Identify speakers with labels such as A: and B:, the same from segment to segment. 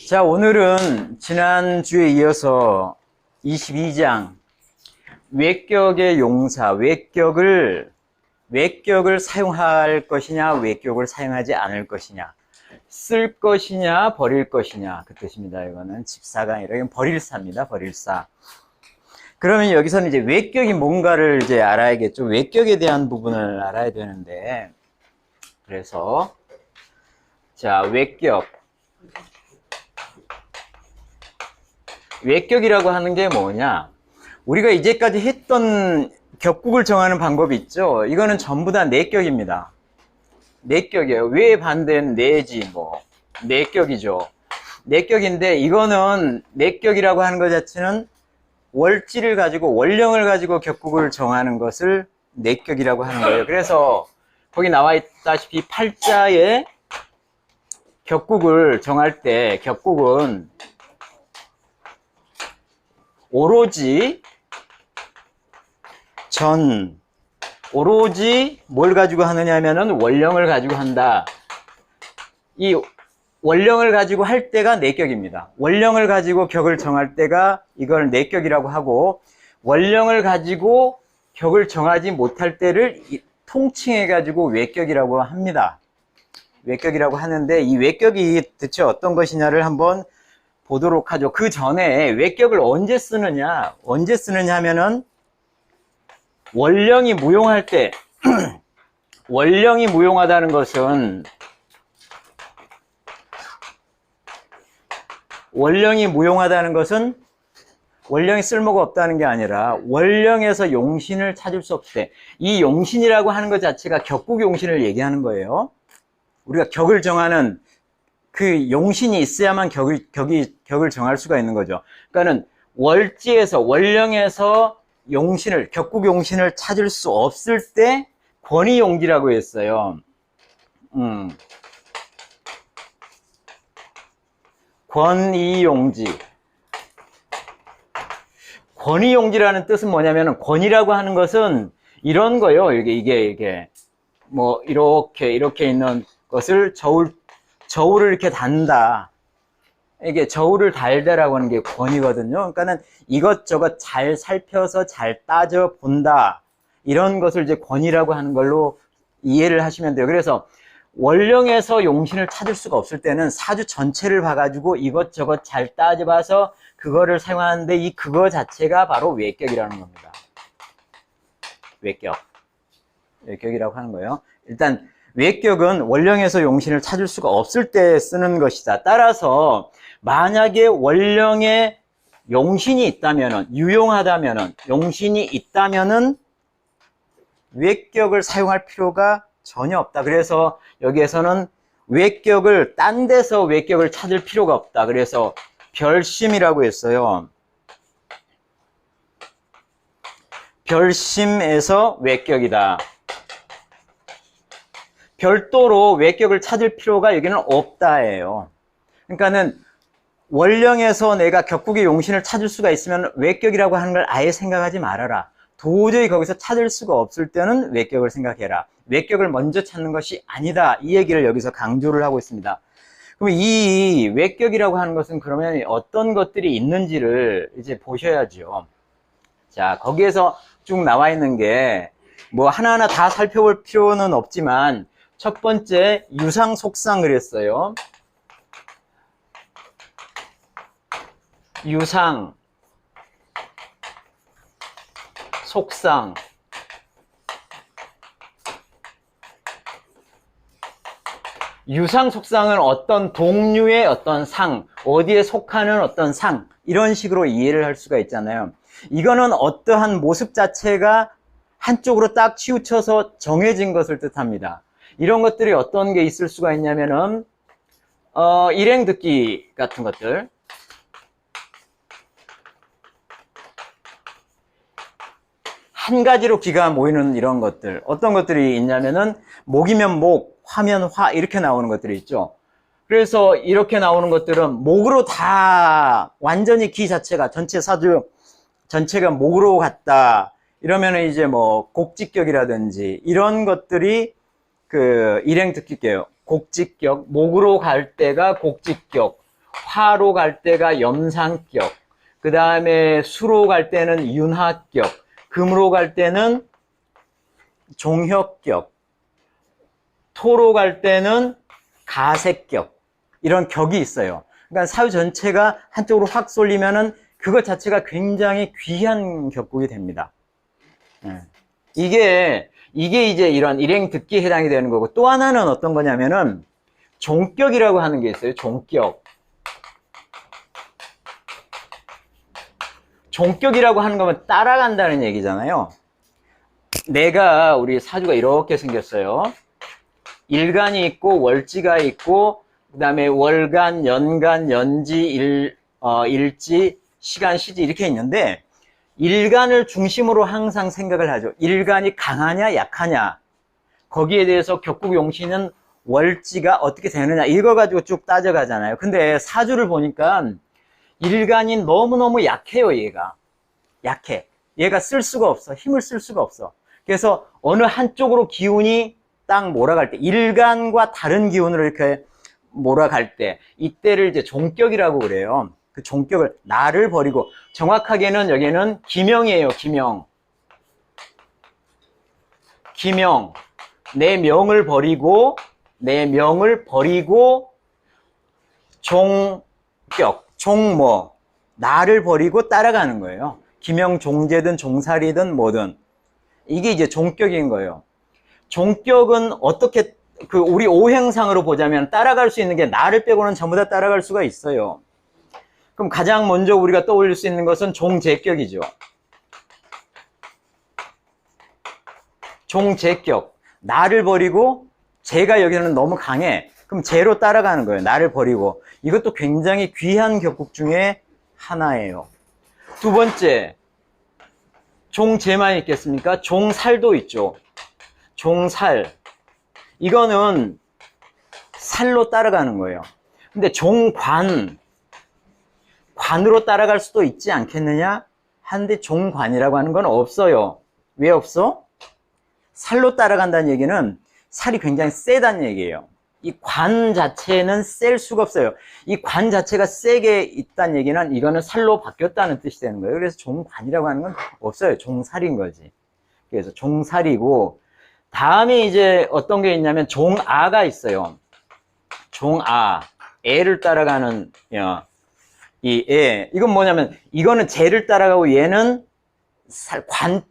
A: 자, 오늘은 지난주에 이어서 22장 외격의 용사, 외격을 사용할 것이냐, 외격을 사용하지 않을 것이냐, 쓸 것이냐, 버릴 것이냐, 그 뜻입니다. 이거는 집사가 아니라 이건 버릴사입니다. 버릴사. 그러면 여기서는 이제 외격이 뭔가를 이제 알아야겠죠. 외격에 대한 부분을 알아야 되는데, 그래서 자, 외격이라고 하는 게 뭐냐? 우리가 이제까지 했던 격국을 정하는 방법이 있죠. 이거는 전부 다 내격입니다. 내격이에요. 왜 반대는 내지, 내격이죠. 내격인데, 이거는 내격이라고 하는 것 자체는 월지를 가지고, 원령을 가지고 격국을 정하는 것을 내격이라고 하는 거예요. 그래서 거기 나와 있다시피 팔자에 격국을 정할 때, 격국은 오로지 뭘 가지고 하느냐 하면은 원령을 가지고 한다. 이 원령을 가지고 할 때가 내격입니다. 원령을 가지고 격을 정할 때가 이걸 내격이라고 하고, 원령을 가지고 격을 정하지 못할 때를 통칭해 가지고 외격이라고 합니다. 외격이라고 하는데, 이 외격이 대체 어떤 것이냐를 한번 보도록 하죠. 그 전에 외격을 언제 쓰느냐 하면은 원령이 무용할 때 원령이 무용하다는 것은 원령이 쓸모가 없다는 게 아니라 원령에서 용신을 찾을 수 없을 때, 이 용신이라고 하는 것 자체가 격국 용신을 얘기하는 거예요. 우리가 격을 정하는 그 용신이 있어야만 격을 정할 수가 있는 거죠. 그러니까는 월지에서, 원령에서 용신을, 격국 용신을 찾을 수 없을 때 권위용지라고 했어요. 권위용지. 권위용지라는 뜻은 뭐냐면은, 권위라고 하는 것은 이런 거예요. 이게 이렇게 있는 것을 저울을 이렇게 단다. 이게 저울을 달다라고 하는 게 권위거든요. 그러니까는 이것저것 잘 살펴서 잘 따져본다. 이런 것을 이제 권위라고 하는 걸로 이해를 하시면 돼요. 그래서 원령에서 용신을 찾을 수가 없을 때는 사주 전체를 봐가지고 이것저것 잘 따져봐서 그거를 사용하는데, 그거 자체가 바로 외격이라는 겁니다. 외격이라고 하는 거예요. 일단 외격은 원령에서 용신을 찾을 수가 없을 때 쓰는 것이다. 따라서 만약에 원령에 용신이 있다면은, 유용하다면은, 용신이 있다면은 외격을 사용할 필요가 전혀 없다. 그래서 여기에서는 외격을, 딴 데서 외격을 찾을 필요가 없다. 그래서 별심이라고 했어요. 별심에서 외격이다. 별도로 외격을 찾을 필요가 여기는 없다예요. 그러니까는 원령에서 내가 격국의 용신을 찾을 수가 있으면 외격이라고 하는 걸 아예 생각하지 말아라. 도저히 거기서 찾을 수가 없을 때는 외격을 생각해라. 외격을 먼저 찾는 것이 아니다. 이 얘기를 여기서 강조를 하고 있습니다. 그럼 이 외격이라고 하는 것은 그러면 어떤 것들이 있는지를 이제 보셔야죠. 자, 거기에서 쭉 나와 있는 게 하나하나 다 살펴볼 필요는 없지만, 첫 번째 유상 속상 그랬어요. 유상 속상. 유상 속상은 어떤 동류의 어떤 상, 어디에 속하는 어떤 상, 이런 식으로 이해를 할 수가 있잖아요. 이거는 어떠한 모습 자체가 한쪽으로 딱 치우쳐서 정해진 것을 뜻합니다. 이런 것들이 어떤 게 있을 수가 있냐면은, 일행듣기 같은 것들. 한 가지로 귀가 모이는 이런 것들. 어떤 것들이 있냐면은, 목이면 목, 화면 화, 이렇게 나오는 것들이 있죠. 그래서 이렇게 나오는 것들은 목으로 다, 완전히 귀 자체가, 전체 사주 전체가 목으로 갔다. 이러면은 이제 곡직격이라든지 이런 것들이 일행특기격이에요. 곡직격, 목으로 갈 때가 곡직격, 화로 갈 때가 염상격, 그 다음에 수로 갈 때는 윤화격, 금으로 갈 때는 종혁격, 토로 갈 때는 가색격, 이런 격이 있어요. 그러니까 사유 전체가 한쪽으로 확 쏠리면은 그것 자체가 굉장히 귀한 격국이 됩니다. 이게 이제 이런 일행 듣기에 해당이 되는 거고, 또 하나는 어떤 거냐면은 종격이라고 하는 게 있어요. 종격. 종격이라고 하는 거면 따라간다는 얘기잖아요. 우리 사주가 이렇게 생겼어요. 일간이 있고 월지가 있고, 그 다음에 월간, 연간, 연지, 일지, 시간, 시지 이렇게 있는데, 일간을 중심으로 항상 생각을 하죠. 일간이 강하냐 약하냐, 거기에 대해서 격국용신은 월지가 어떻게 되느냐, 이거 가지고 쭉 따져가잖아요. 근데 사주를 보니까 일간이 너무너무 약해요. 약해. 얘가 쓸 수가 없어. 힘을 쓸 수가 없어. 그래서 어느 한쪽으로 기운이 딱 몰아갈 때, 일간과 다른 기운으로 이렇게 몰아갈 때, 이때를 이제 종격이라고 그래요. 그 종격을, 나를 버리고, 정확하게는 여기는 기명이에요. 기명. 내 명을 버리고 종격, 나를 버리고 따라가는 거예요. 기명 종제든 종살이든 뭐든. 이게 이제 종격인 거예요. 종격은 어떻게, 우리 오행상으로 보자면 따라갈 수 있는 게, 나를 빼고는 전부 다 따라갈 수가 있어요. 그럼 가장 먼저 우리가 떠올릴 수 있는 것은 종제격이죠. 종제격. 나를 버리고, 제가 여기는 너무 강해. 그럼 제로 따라가는 거예요. 나를 버리고. 이것도 굉장히 귀한 격국 중에 하나예요. 두 번째, 종제만 있겠습니까? 종살도 있죠. 종살. 이거는 살로 따라가는 거예요. 근데 관으로 따라갈 수도 있지 않겠느냐? 한데 종관이라고 하는 건 없어요. 왜 없어? 살로 따라간다는 얘기는 살이 굉장히 세다는 얘기예요. 이 관 자체는 셀 수가 없어요. 이 관 자체가 세게 있다는 얘기는 이거는 살로 바뀌었다는 뜻이 되는 거예요. 그래서 종관이라고 하는 건 없어요. 종살인 거지. 그래서 종살이고, 다음에 이제 어떤 게 있냐면 종아가 있어요. 종아. 애를 따라가는, 이 애. 이건 뭐냐면, 이거는 재를 따라가고 얘는 관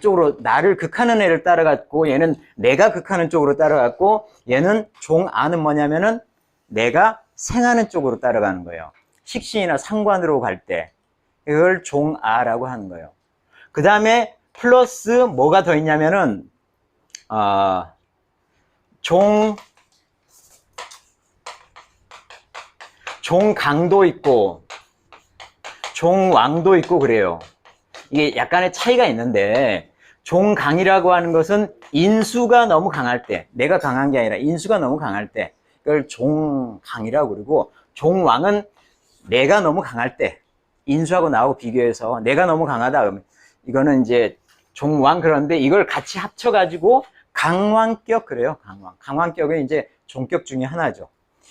A: 쪽으로 나를 극하는 애를 따라갔고, 얘는 내가 극하는 쪽으로 따라갔고, 얘는 종아는 뭐냐면은 내가 생하는 쪽으로 따라가는 거예요. 식신이나 상관으로 갈 때. 이걸 종아라고 하는 거예요. 그 다음에 플러스 뭐가 더 있냐면은, 종강도 있고, 종왕도 있고 그래요. 이게 약간의 차이가 있는데, 종강이라고 하는 것은 인수가 너무 강할 때, 내가 강한 게 아니라 인수가 너무 강할 때, 이걸 종강이라고 그러고, 종왕은 내가 너무 강할 때, 인수하고 나하고 비교해서 내가 너무 강하다 그러면, 이거는 이제 종왕. 그런데 이걸 같이 합쳐가지고 강왕격 그래요. 강왕격은 이제 종격 중에 하나죠.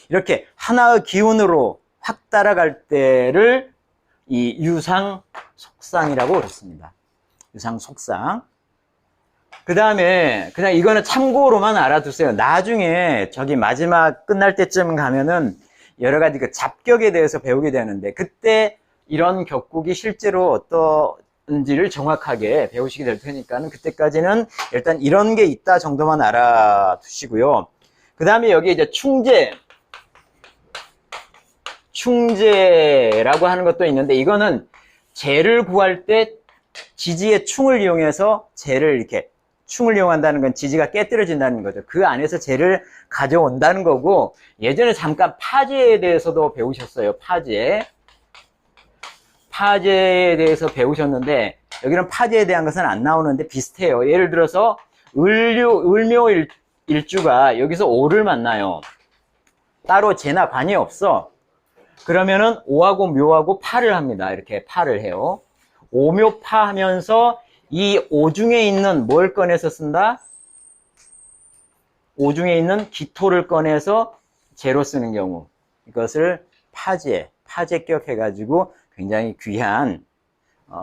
A: 이렇게 하나의 기운으로 확 따라갈 때를 이 유상속상이라고 그랬습니다. 유상속상. 그 다음에 그냥 이거는 참고로만 알아두세요. 나중에 저기 마지막 끝날 때쯤 가면은 여러 가지 그 잡격에 대해서 배우게 되는데, 그때 이런 격국이 실제로 어떤지를 정확하게 배우시게 될 테니까는 그때까지는 일단 이런 게 있다 정도만 알아두시고요. 그 다음에 여기 이제 충제라고 하는 것도 있는데, 이거는 재를 구할 때 지지의 충을 이용해서 재를 이렇게, 충을 이용한다는 건 지지가 깨뜨려진다는 거죠. 그 안에서 재를 가져온다는 거고, 예전에 잠깐 파재에 대해서도 배우셨어요. 파재에 대해서 배우셨는데, 여기는 파재에 대한 것은 안 나오는데 비슷해요. 예를 들어서 을묘일주가 여기서 오를 만나요. 따로 재나 관이 없어. 그러면은 오하고 묘하고 파를 합니다. 이렇게 파를 해요. 오묘파 하면서 이 오 중에 있는 뭘 꺼내서 쓴다? 오 중에 있는 기토를 꺼내서 재로 쓰는 경우, 이것을 파제격 해가지고 굉장히 귀한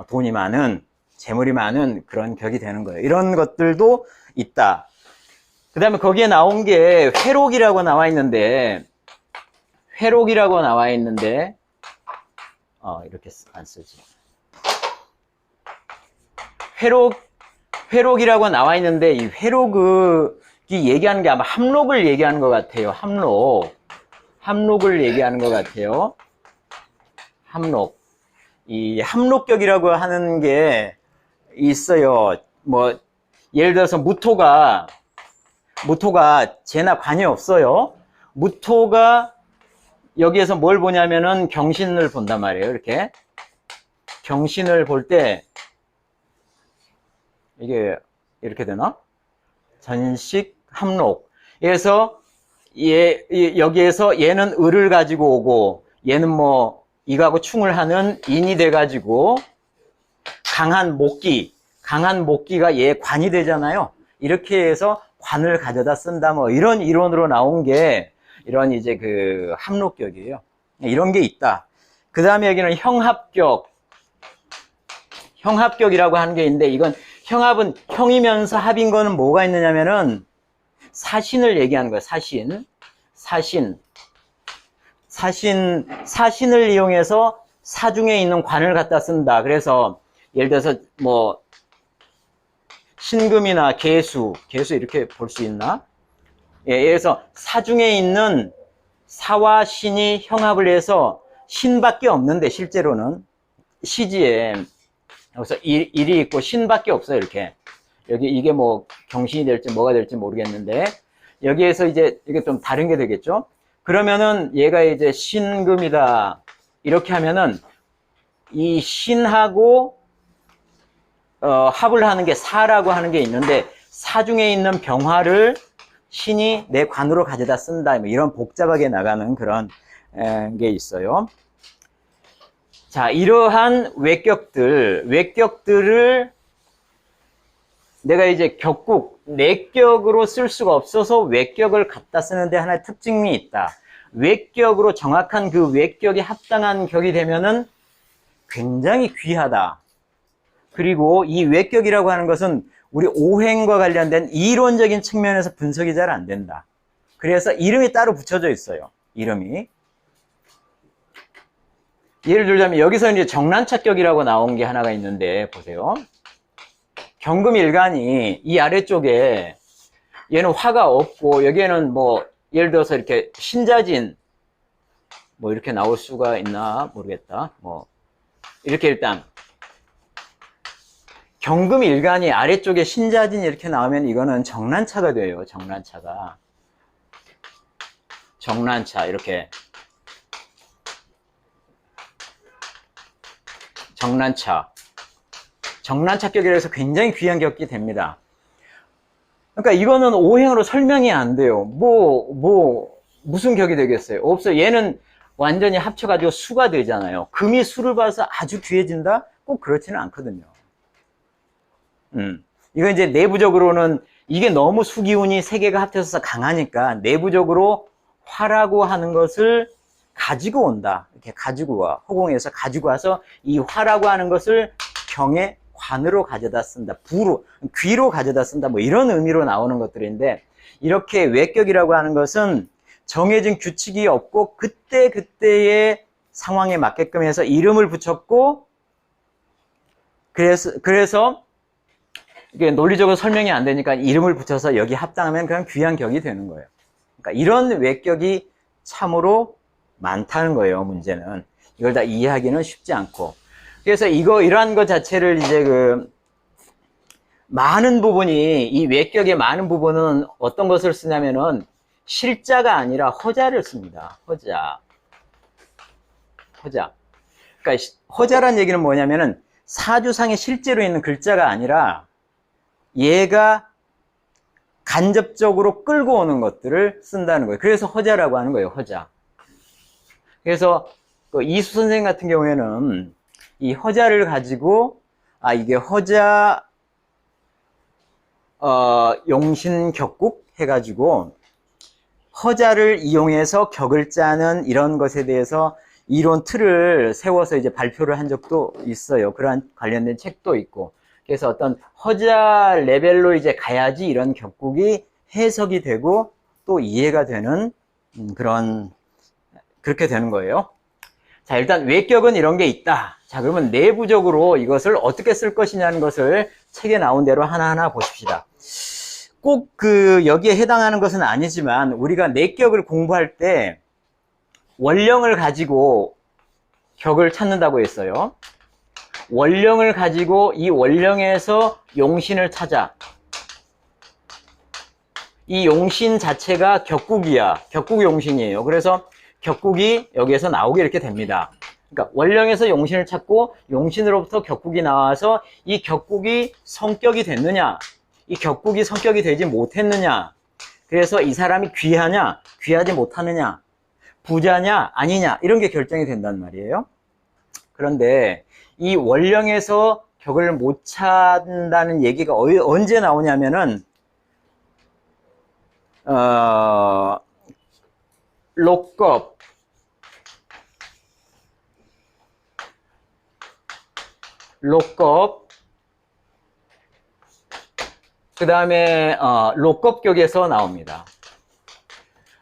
A: 돈이 많은, 재물이 많은 그런 격이 되는 거예요. 이런 것들도 있다. 그 다음에 거기에 나온 게 회록이라고 나와 있는데, 이렇게 안 쓰지. 회록이라고 나와 있는데, 이 회록이 얘기하는 게 아마 함록을 얘기하는 것 같아요. 함록을 얘기하는 것 같아요. 함록. 이 함록격이라고 하는 게 있어요. 뭐, 예를 들어서 무토가 재나 관이 없어요. 무토가 여기에서 뭘 보냐면은 경신을 본단 말이에요. 이렇게. 경신을 볼 때, 이게 이렇게 되나? 전식, 함록. 그래서 여기에서 얘는 을을 가지고 오고, 얘는 뭐, 이거하고 충을 하는 인이 돼가지고, 강한 목기가 얘 관이 되잖아요. 이렇게 해서 관을 가져다 쓴다, 뭐, 이런 이론으로 나온 게, 이런 이제 그 함록격이에요. 이런 게 있다. 그 다음에 여기는 형합격이라고 하는 게 있는데, 이건 형합은 형이면서 합인 거는 뭐가 있느냐면은 사신을 얘기하는 거예요. 사신을 이용해서 사중에 있는 관을 갖다 쓴다. 그래서 예를 들어서 뭐 신금이나 개수 이렇게 볼 수 있나? 예, 그래서 사중에 있는 사와 신이 형합을 해서 신밖에 없는데, 실제로는 시지에 여기서 일이 있고 신밖에 없어요. 이렇게 여기 이게 뭐 경신이 될지 뭐가 될지 모르겠는데, 여기에서 이제 이게 좀 다른 게 되겠죠. 그러면은 얘가 이제 신금이다 이렇게 하면은 이 신하고 합을 하는 게 사라고 하는 게 있는데, 사중에 있는 병화를 신이 내 관으로 가져다 쓴다, 뭐 이런 복잡하게 나가는 그런 게 있어요. 자, 이러한 외격들을 내가 이제 내격으로 쓸 수가 없어서 외격을 갖다 쓰는데 하나의 특징이 있다. 외격으로 정확한 그 외격이 합당한 격이 되면은 굉장히 귀하다. 그리고 이 외격이라고 하는 것은 우리 오행과 관련된 이론적인 측면에서 분석이 잘 안 된다. 그래서 이름이 따로 붙여져 있어요. 이름이. 예를 들자면 여기서 이제 정란착격이라고 나온 게 하나가 있는데, 보세요. 경금일간이 이 아래쪽에 얘는 화가 없고, 여기에는 뭐 예를 들어서 이렇게 신자진 뭐 이렇게 나올 수가 있나 모르겠다. 뭐 이렇게 일단 경금일간이 아래쪽에 신자진 이렇게 나오면 이거는 정란차가 돼요. 정란차 이렇게 정란차격이라 해서 굉장히 귀한 격이 됩니다. 그러니까 이거는 오행으로 설명이 안 돼요. 무슨 격이 되겠어요? 없어요. 얘는 완전히 합쳐가지고 수가 되잖아요. 금이 수를 봐서 아주 귀해진다? 꼭 그렇지는 않거든요. 이건 이제 내부적으로는 이게 너무 수기운이 세 개가 합쳐서 강하니까 내부적으로 화라고 하는 것을 가지고 온다. 이렇게 가지고 와. 허공에서 가지고 와서 이 화라고 하는 것을 경의 관으로 가져다 쓴다. 귀로 가져다 쓴다. 뭐 이런 의미로 나오는 것들인데, 이렇게 외격이라고 하는 것은 정해진 규칙이 없고 그때의 상황에 맞게끔 해서 이름을 붙였고, 그래서 이게 논리적으로 설명이 안 되니까 이름을 붙여서 여기 합당하면 그냥 귀한 격이 되는 거예요. 그러니까 이런 외격이 참으로 많다는 거예요. 문제는 이걸 다 이해하기는 쉽지 않고, 그래서 이러한 것 자체를 이제 많은 부분이, 이 외격의 많은 부분은 어떤 것을 쓰냐면은 실자가 아니라 허자를 씁니다. 허자. 그러니까 허자란 얘기는 뭐냐면은 사주상에 실제로 있는 글자가 아니라 얘가 간접적으로 끌고 오는 것들을 쓴다는 거예요. 그래서 허자라고 하는 거예요. 허자. 그래서 이수 선생 같은 경우에는 이 허자를 가지고 이게 허자 용신격국 해가지고 허자를 이용해서 격을 짜는 이런 것에 대해서 이론 틀을 세워서 이제 발표를 한 적도 있어요. 그러한 관련된 책도 있고. 그래서 어떤 허자 레벨로 이제 가야지 이런 격국이 해석이 되고 또 이해가 되는 그렇게 되는 거예요. 자, 일단 외격은 이런 게 있다. 자, 그러면 내부적으로 이것을 어떻게 쓸 것이냐는 것을 책에 나온 대로 하나하나 보십시다. 꼭 여기에 해당하는 것은 아니지만 우리가 내격을 공부할 때 원령을 가지고 격을 찾는다고 했어요. 원령을 가지고 이 원령에서 용신을 찾아. 이 용신 자체가 격국이야. 격국 용신이에요. 그래서 격국이 여기에서 나오게 이렇게 됩니다. 그러니까 원령에서 용신을 찾고 용신으로부터 격국이 나와서 이 격국이 성격이 됐느냐, 이 격국이 성격이 되지 못했느냐, 그래서 이 사람이 귀하냐, 귀하지 못하느냐, 부자냐, 아니냐, 이런 게 결정이 된단 말이에요. 그런데 이 원령에서 격을 못 찾는다는 얘기가 언제 나오냐면은, 록겁, 그 다음에 록겁격에서 나옵니다.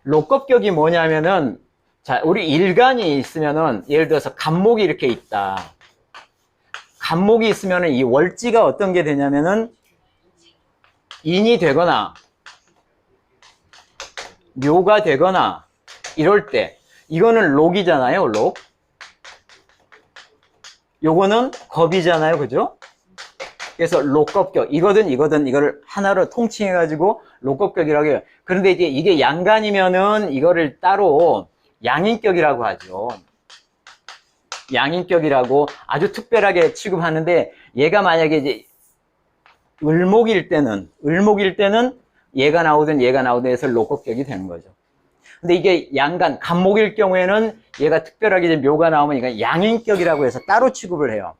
A: 록겁격이 뭐냐면은, 자, 우리 일간이 있으면은 예를 들어서 간목이 이렇게 있다. 간목이 있으면은 이 월지가 어떤 게 되냐면은 인이 되거나 묘가 되거나 이럴 때, 이거는 록이잖아요. 록. 요거는 겁이잖아요. 그죠? 그래서 록겁격, 이거든 이거를 하나로 통칭해가지고 록겁격이라고 해요. 그런데 이제 이게 양간이면은 이거를 따로 양인격이라고 하죠. 양인격이라고 아주 특별하게 취급하는데, 얘가 만약에 이제 을목일 때는 얘가 나오든 해서 록겁격이 되는 거죠. 근데 이게 양간, 간목일 경우에는 얘가 특별하게 이제 묘가 나오면 이건 양인격이라고 해서 따로 취급을 해요.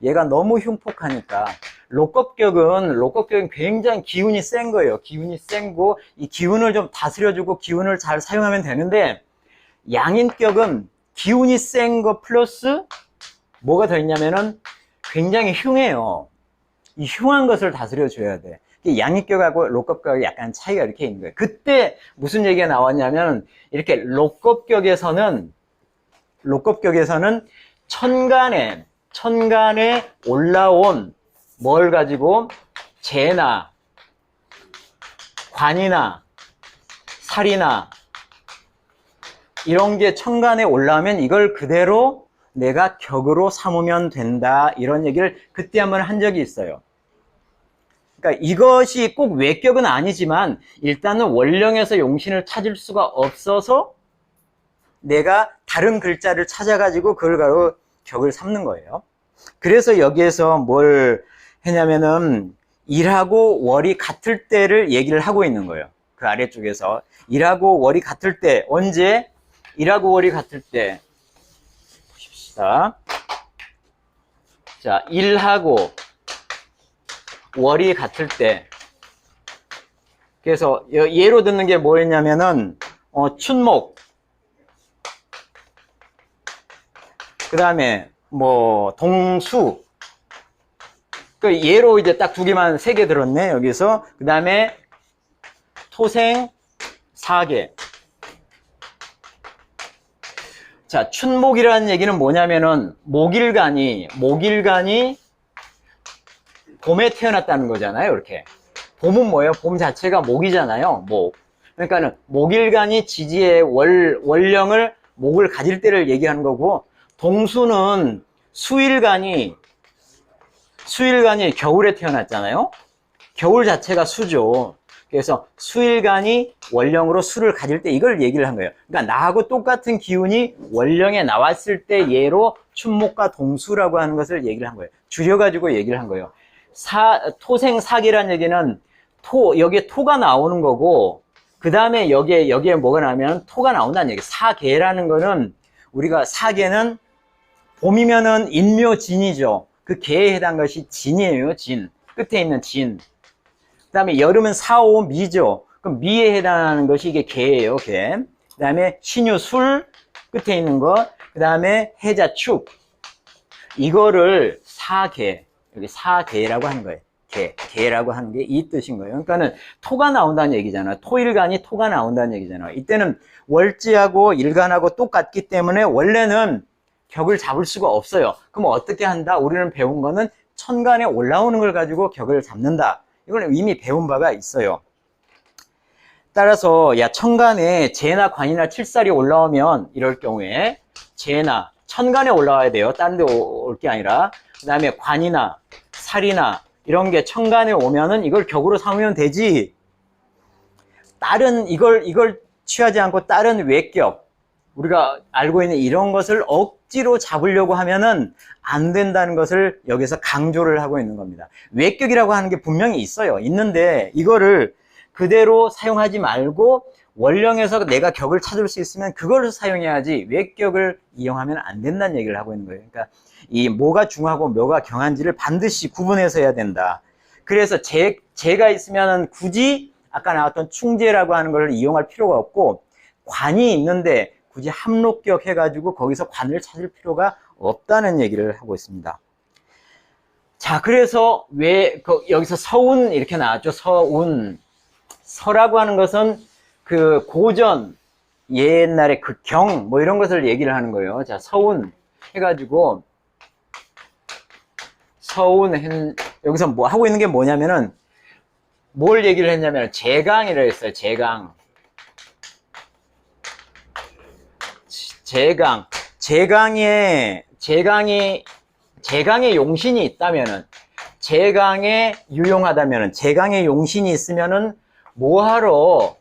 A: 얘가 너무 흉폭하니까. 록겁격은 굉장히 기운이 센 거예요. 기운이 센고, 이 기운을 좀 다스려주고 기운을 잘 사용하면 되는데, 양인격은 기운이 센 거 플러스 뭐가 더 있냐면은 굉장히 흉해요. 이 흉한 것을 다스려줘야 돼. 양인격하고 록겁격이 약간 차이가 이렇게 있는 거예요. 그때 무슨 얘기가 나왔냐면, 이렇게 록겁격에서는 천간에 올라온 뭘 가지고 재나 관이나 살이나 이런 게 천간에 올라오면 이걸 그대로 내가 격으로 삼으면 된다, 이런 얘기를 그때 한번 한 적이 있어요. 그러니까 이것이 꼭 외격은 아니지만 일단은 원령에서 용신을 찾을 수가 없어서 내가 다른 글자를 찾아가지고 그걸 바로 격을 삼는 거예요. 그래서 여기에서 뭘 했냐면은 일하고 월이 같을 때를 얘기를 하고 있는 거예요. 그 아래쪽에서 일하고 월이 같을 때, 언제? 일하고 월이 같을 때 보십시다. 자, 일하고 월이 같을 때, 그래서 예로 듣는 게 뭐였냐면은 춘목, 그 다음에 뭐 동수, 그 예로 이제 딱 두 개만, 세 개 들었네 여기서. 그 다음에 토생, 사계. 자, 춘목이라는 얘기는 뭐냐면은 목일간이 봄에 태어났다는 거잖아요. 이렇게 봄은 뭐예요? 봄 자체가 목이잖아요. 목. 그러니까는 목일간이 지지의 원령을, 목을 가질 때를 얘기하는 거고, 동수는 수일간이 겨울에 태어났잖아요. 겨울 자체가 수죠. 그래서 수일간이 원령으로 수를 가질 때, 이걸 얘기를 한 거예요. 그러니까 나하고 똑같은 기운이 원령에 나왔을 때 예로 춘목과 동수라고 하는 것을 얘기를 한 거예요. 줄여가지고 얘기를 한 거예요. 토생사기라는 얘기는 여기에 토가 나오는 거고, 그 다음에 여기에 뭐가 나오면 토가 나온다는 얘기. 사계라는 거는, 우리가 사계는 봄이면은 인묘진이죠. 그 계에 해당한 것이 진이에요. 진. 끝에 있는 진. 그 다음에 여름은 사오미죠. 그럼 미에 해당하는 것이 이게 개예요, 개. 그 다음에 신유, 술, 끝에 있는 거. 그 다음에 해자, 축. 이거를 사개, 여기 사개라고 하는 거예요. 개라고 하는 게 이 뜻인 거예요. 그러니까는 토가 나온다는 얘기잖아. 토일간이 토가 나온다는 얘기잖아. 이때는 월지하고 일간하고 똑같기 때문에 원래는 격을 잡을 수가 없어요. 그럼 어떻게 한다? 우리는 배운 거는 천간에 올라오는 걸 가지고 격을 잡는다. 이걸 이미 배운 바가 있어요. 따라서 천간에 재나 관이나 칠살이 올라오면 이럴 경우에 재나 천간에 올라와야 돼요. 다른 데 올 게 아니라. 그 다음에 관이나 살이나 이런 게 천간에 오면은 이걸 격으로 삼으면 되지. 다른 이걸 취하지 않고 다른 외격, 우리가 알고 있는 이런 것을 억지로 잡으려고 하면은 안 된다는 것을 여기서 강조를 하고 있는 겁니다. 외격이라고 하는 게 분명히 있어요. 있는데 이거를 그대로 사용하지 말고 원령에서 내가 격을 찾을 수 있으면 그걸 사용해야지 외격을 이용하면 안 된다는 얘기를 하고 있는 거예요. 그러니까 이 뭐가 중하고 뭐가 경한지를 반드시 구분해서 해야 된다. 그래서 재가 있으면 굳이 아까 나왔던 충재라고 하는 걸 이용할 필요가 없고, 관이 있는데 굳이 합록격 해가지고 거기서 관을 찾을 필요가 없다는 얘기를 하고 있습니다. 자, 그래서 왜 여기서 서운 이렇게 나왔죠. 서운. 서라고 하는 것은 그 고전 옛날에 그 경 뭐 이런 것을 얘기를 하는 거예요. 자, 서운 해가지고 여기서 뭐 하고 있는 게 뭐냐면은 뭘 얘기를 했냐면 제강이라고 했어요. 제강에 용신이 있다면은, 제강에 유용하다면은, 제강에 용신이 있으면은 뭐하러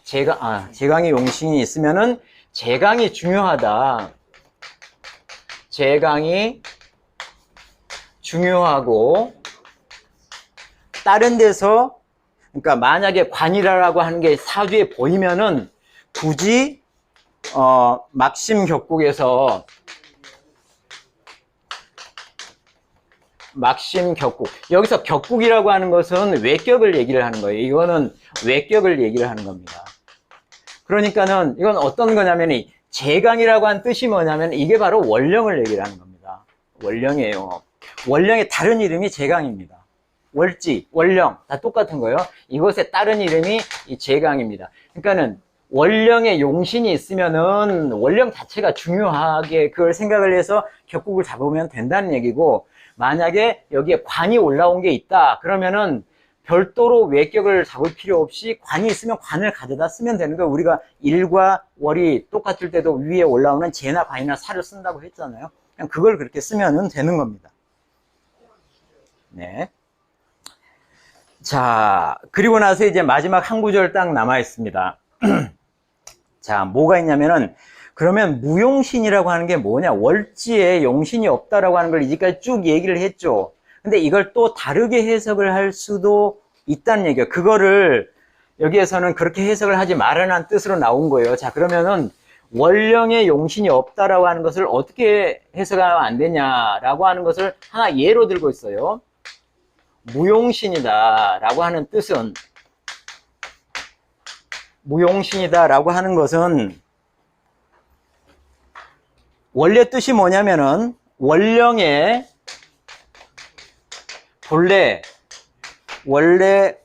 A: 제강에 용신이 있으면은 제강이 중요하다. 제강이 중요하고, 다른 데서, 그러니까 만약에 관이라고 하는 게 사주에 보이면은 굳이 막심 격국에서 여기서 격국이라고 하는 것은 외격을 얘기를 하는 거예요. 이거는 외격을 얘기를 하는 겁니다. 그러니까는 이건 어떤 거냐면 이 제강이라고 한 뜻이 뭐냐면 이게 바로 원령을 얘기를 하는 겁니다. 원령이에요. 원령의 다른 이름이 제강입니다. 월지, 원령 다 똑같은 거예요. 이것의 다른 이름이 이 제강입니다. 그러니까는 원령의 용신이 있으면은 원령 자체가 중요하게 그걸 생각을 해서 격국을 잡으면 된다는 얘기고, 만약에 여기에 관이 올라온 게 있다 그러면은 별도로 외격을 잡을 필요 없이 관이 있으면 관을 가져다 쓰면 되는 거예요. 우리가 일과 월이 똑같을 때도 위에 올라오는 재나 관이나 살을 쓴다고 했잖아요. 그냥 그걸 그렇게 쓰면 되는 겁니다. 네. 자, 그리고 나서 이제 마지막 한 구절 딱 남아 있습니다. 자, 뭐가 있냐면은, 그러면 무용신이라고 하는 게 뭐냐? 월지에 용신이 없다라고 하는 걸 이제까지 쭉 얘기를 했죠. 근데 이걸 또 다르게 해석을 할 수도 있다는 얘기예요. 그거를 여기에서는 그렇게 해석을 하지 말라는 뜻으로 나온 거예요. 자, 그러면은 원령의 용신이 없다라고 하는 것을 어떻게 해석하면 안 되냐라고 하는 것을 하나 예로 들고 있어요. 무용신이다라고 하는 뜻은, 무용신이다라고 하는 것은 원래 뜻이 뭐냐면은 원령의 원래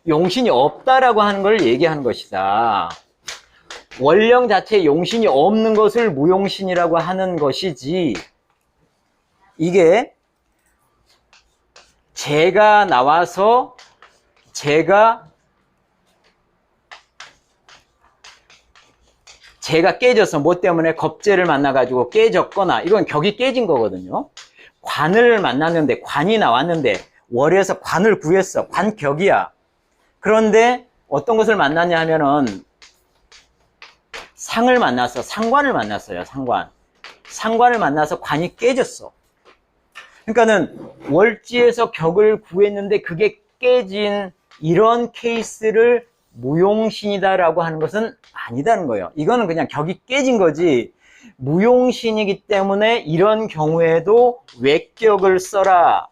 A: 용신이 없다라고 하는 걸 얘기하는 것이다. 원령 자체에 용신이 없는 것을 무용신이라고 하는 것이지, 이게 재가 나와서 재가 깨져서 뭐 때문에 겁재를 만나가지고 깨졌거나, 이건 격이 깨진 거거든요. 관을 만났는데, 관이 나왔는데 월에서 관을 구했어. 관격이야. 그런데 어떤 것을 만났냐 하면은 상을 만났어. 상관을 만났어요. 상관을 만나서 관이 깨졌어. 그러니까는 월지에서 격을 구했는데 그게 깨진 이런 케이스를 무용신이다라고 하는 것은 아니다는 거예요. 이거는 그냥 격이 깨진 거지, 무용신이기 때문에 이런 경우에도 외격을 써라,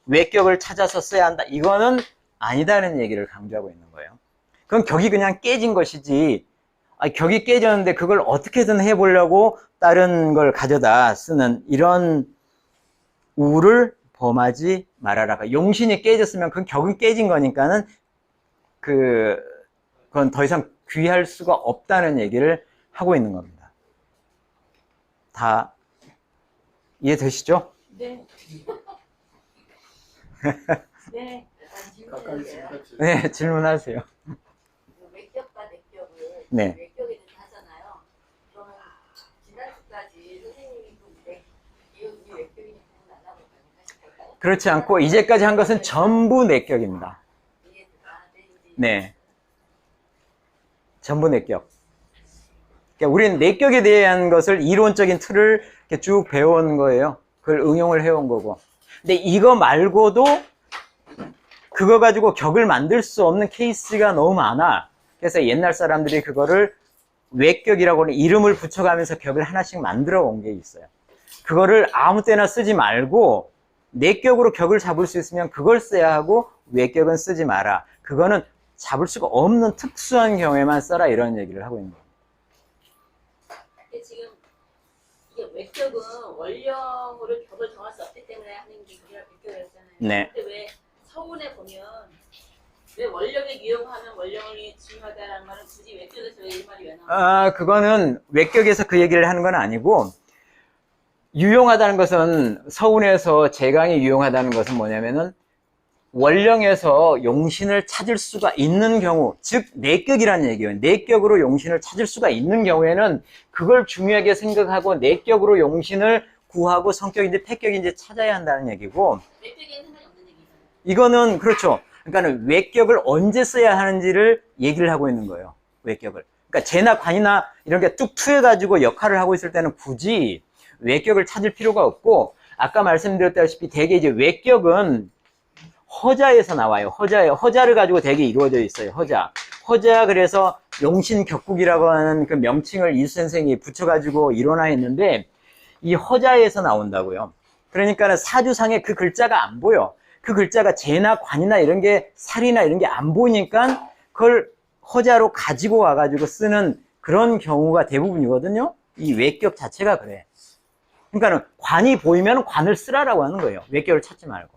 A: 외격을 찾아서 써야 한다, 이거는 아니다는 얘기를 강조하고 있는 거예요. 그건 격이 그냥 깨진 것이지, 격이 깨졌는데 그걸 어떻게든 해보려고 다른 걸 가져다 쓰는 이런 우를 범하지 말아라. 용신이 깨졌으면 그건 격은 깨진 거니까는 그건 더 이상 귀할 수가 없다는 얘기를 하고 있는 겁니다. 다 이해되시죠?
B: 네. 네.
A: 네, 질문하세요.
B: 외격과 내격을
A: 네.
B: 외격에 대해서 하잖아요. 그러면 지난주까지 선생님이 이 외격이 나라고 가능하실까요?
A: 그렇지 않고 이제까지 한 것은 전부 내격입니다. 네. 전부 내격. 그러니까 우리는 내격에 대한 것을 이론적인 틀을 이렇게 쭉 배워온 거예요. 그걸 응용을 해온 거고. 근데 이거 말고도 그거 가지고 격을 만들 수 없는 케이스가 너무 많아. 그래서 옛날 사람들이 그거를 외격이라고 하는 이름을 붙여가면서 격을 하나씩 만들어 온 게 있어요. 그거를 아무 때나 쓰지 말고 내격으로 격을 잡을 수 있으면 그걸 써야 하고 외격은 쓰지 마라. 그거는 잡을 수가 없는 특수한 경우에만 써라, 이런 얘기를 하고 있는 거예요.
B: 지금 이게 외격은 원령으로 격을 정할 수 없기 때문에 하는 게 외격이었잖아요.
A: 네.
B: 근데 왜 서운에 보면 왜 원령에 유용하면 원령이 중요하다라는 말은 굳이 외격에서 왜 이 말이 왜 나와요?
A: 그거는 외격에서 그 얘기를 하는 건 아니고, 유용하다는 것은, 서운에서 제강이 유용하다는 것은 뭐냐면은 원령에서 용신을 찾을 수가 있는 경우, 즉 내격이라는 얘기예요. 내격으로 용신을 찾을 수가 있는 경우에는 그걸 중요하게 생각하고 내격으로 용신을 구하고 성격인지 패격인지 찾아야 한다는 얘기고,
B: 외격에는 상관이 없는 얘기잖아요.
A: 이거는 그렇죠. 그러니까 외격을 언제 써야 하는지를 얘기를 하고 있는 거예요. 외격을. 그러니까 재나 관이나 이런 게 뚝 투여가지고 역할을 하고 있을 때는 굳이 외격을 찾을 필요가 없고, 아까 말씀드렸다시피 대개 이제 외격은 허자에서 나와요. 허자를 가지고 대개 이루어져 있어요. 허자. 그래서 용신격국이라고 하는 그 명칭을 이수 선생이 붙여가지고 일원화했는데, 이 허자에서 나온다고요. 그러니까 사주상에 그 글자가 안 보여. 그 글자가 재나 관이나 이런 게, 살이나 이런 게 안 보이니까 그걸 허자로 가지고 와가지고 쓰는 그런 경우가 대부분이거든요. 이 외격 자체가 그래. 그러니까 관이 보이면 관을 쓰라라고 하는 거예요. 외격을 찾지 말고.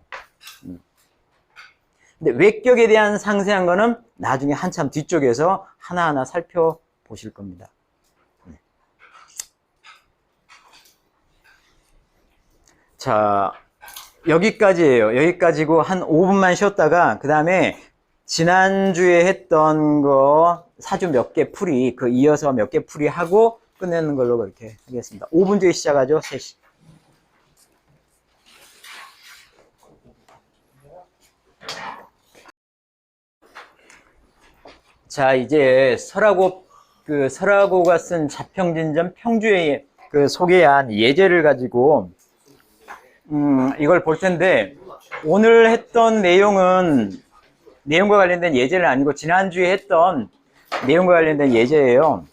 A: 근데 외격에 대한 상세한 거는 나중에 한참 뒤쪽에서 하나하나 살펴보실 겁니다. 자, 여기까지예요. 여기까지고 한 5분만 쉬었다가 그 다음에 지난주에 했던 거 사주 몇 개 풀이, 그 이어서 몇 개 풀이 하고 끝내는 걸로 그렇게 하겠습니다. 5분 뒤에 시작하죠. 3시. 자, 이제 설하고가 쓴 자평진전 평주에 소개한 예제를 가지고 이걸 볼 텐데, 오늘 했던 내용과 관련된 예제는 아니고 지난주에 했던 내용과 관련된 예제예요.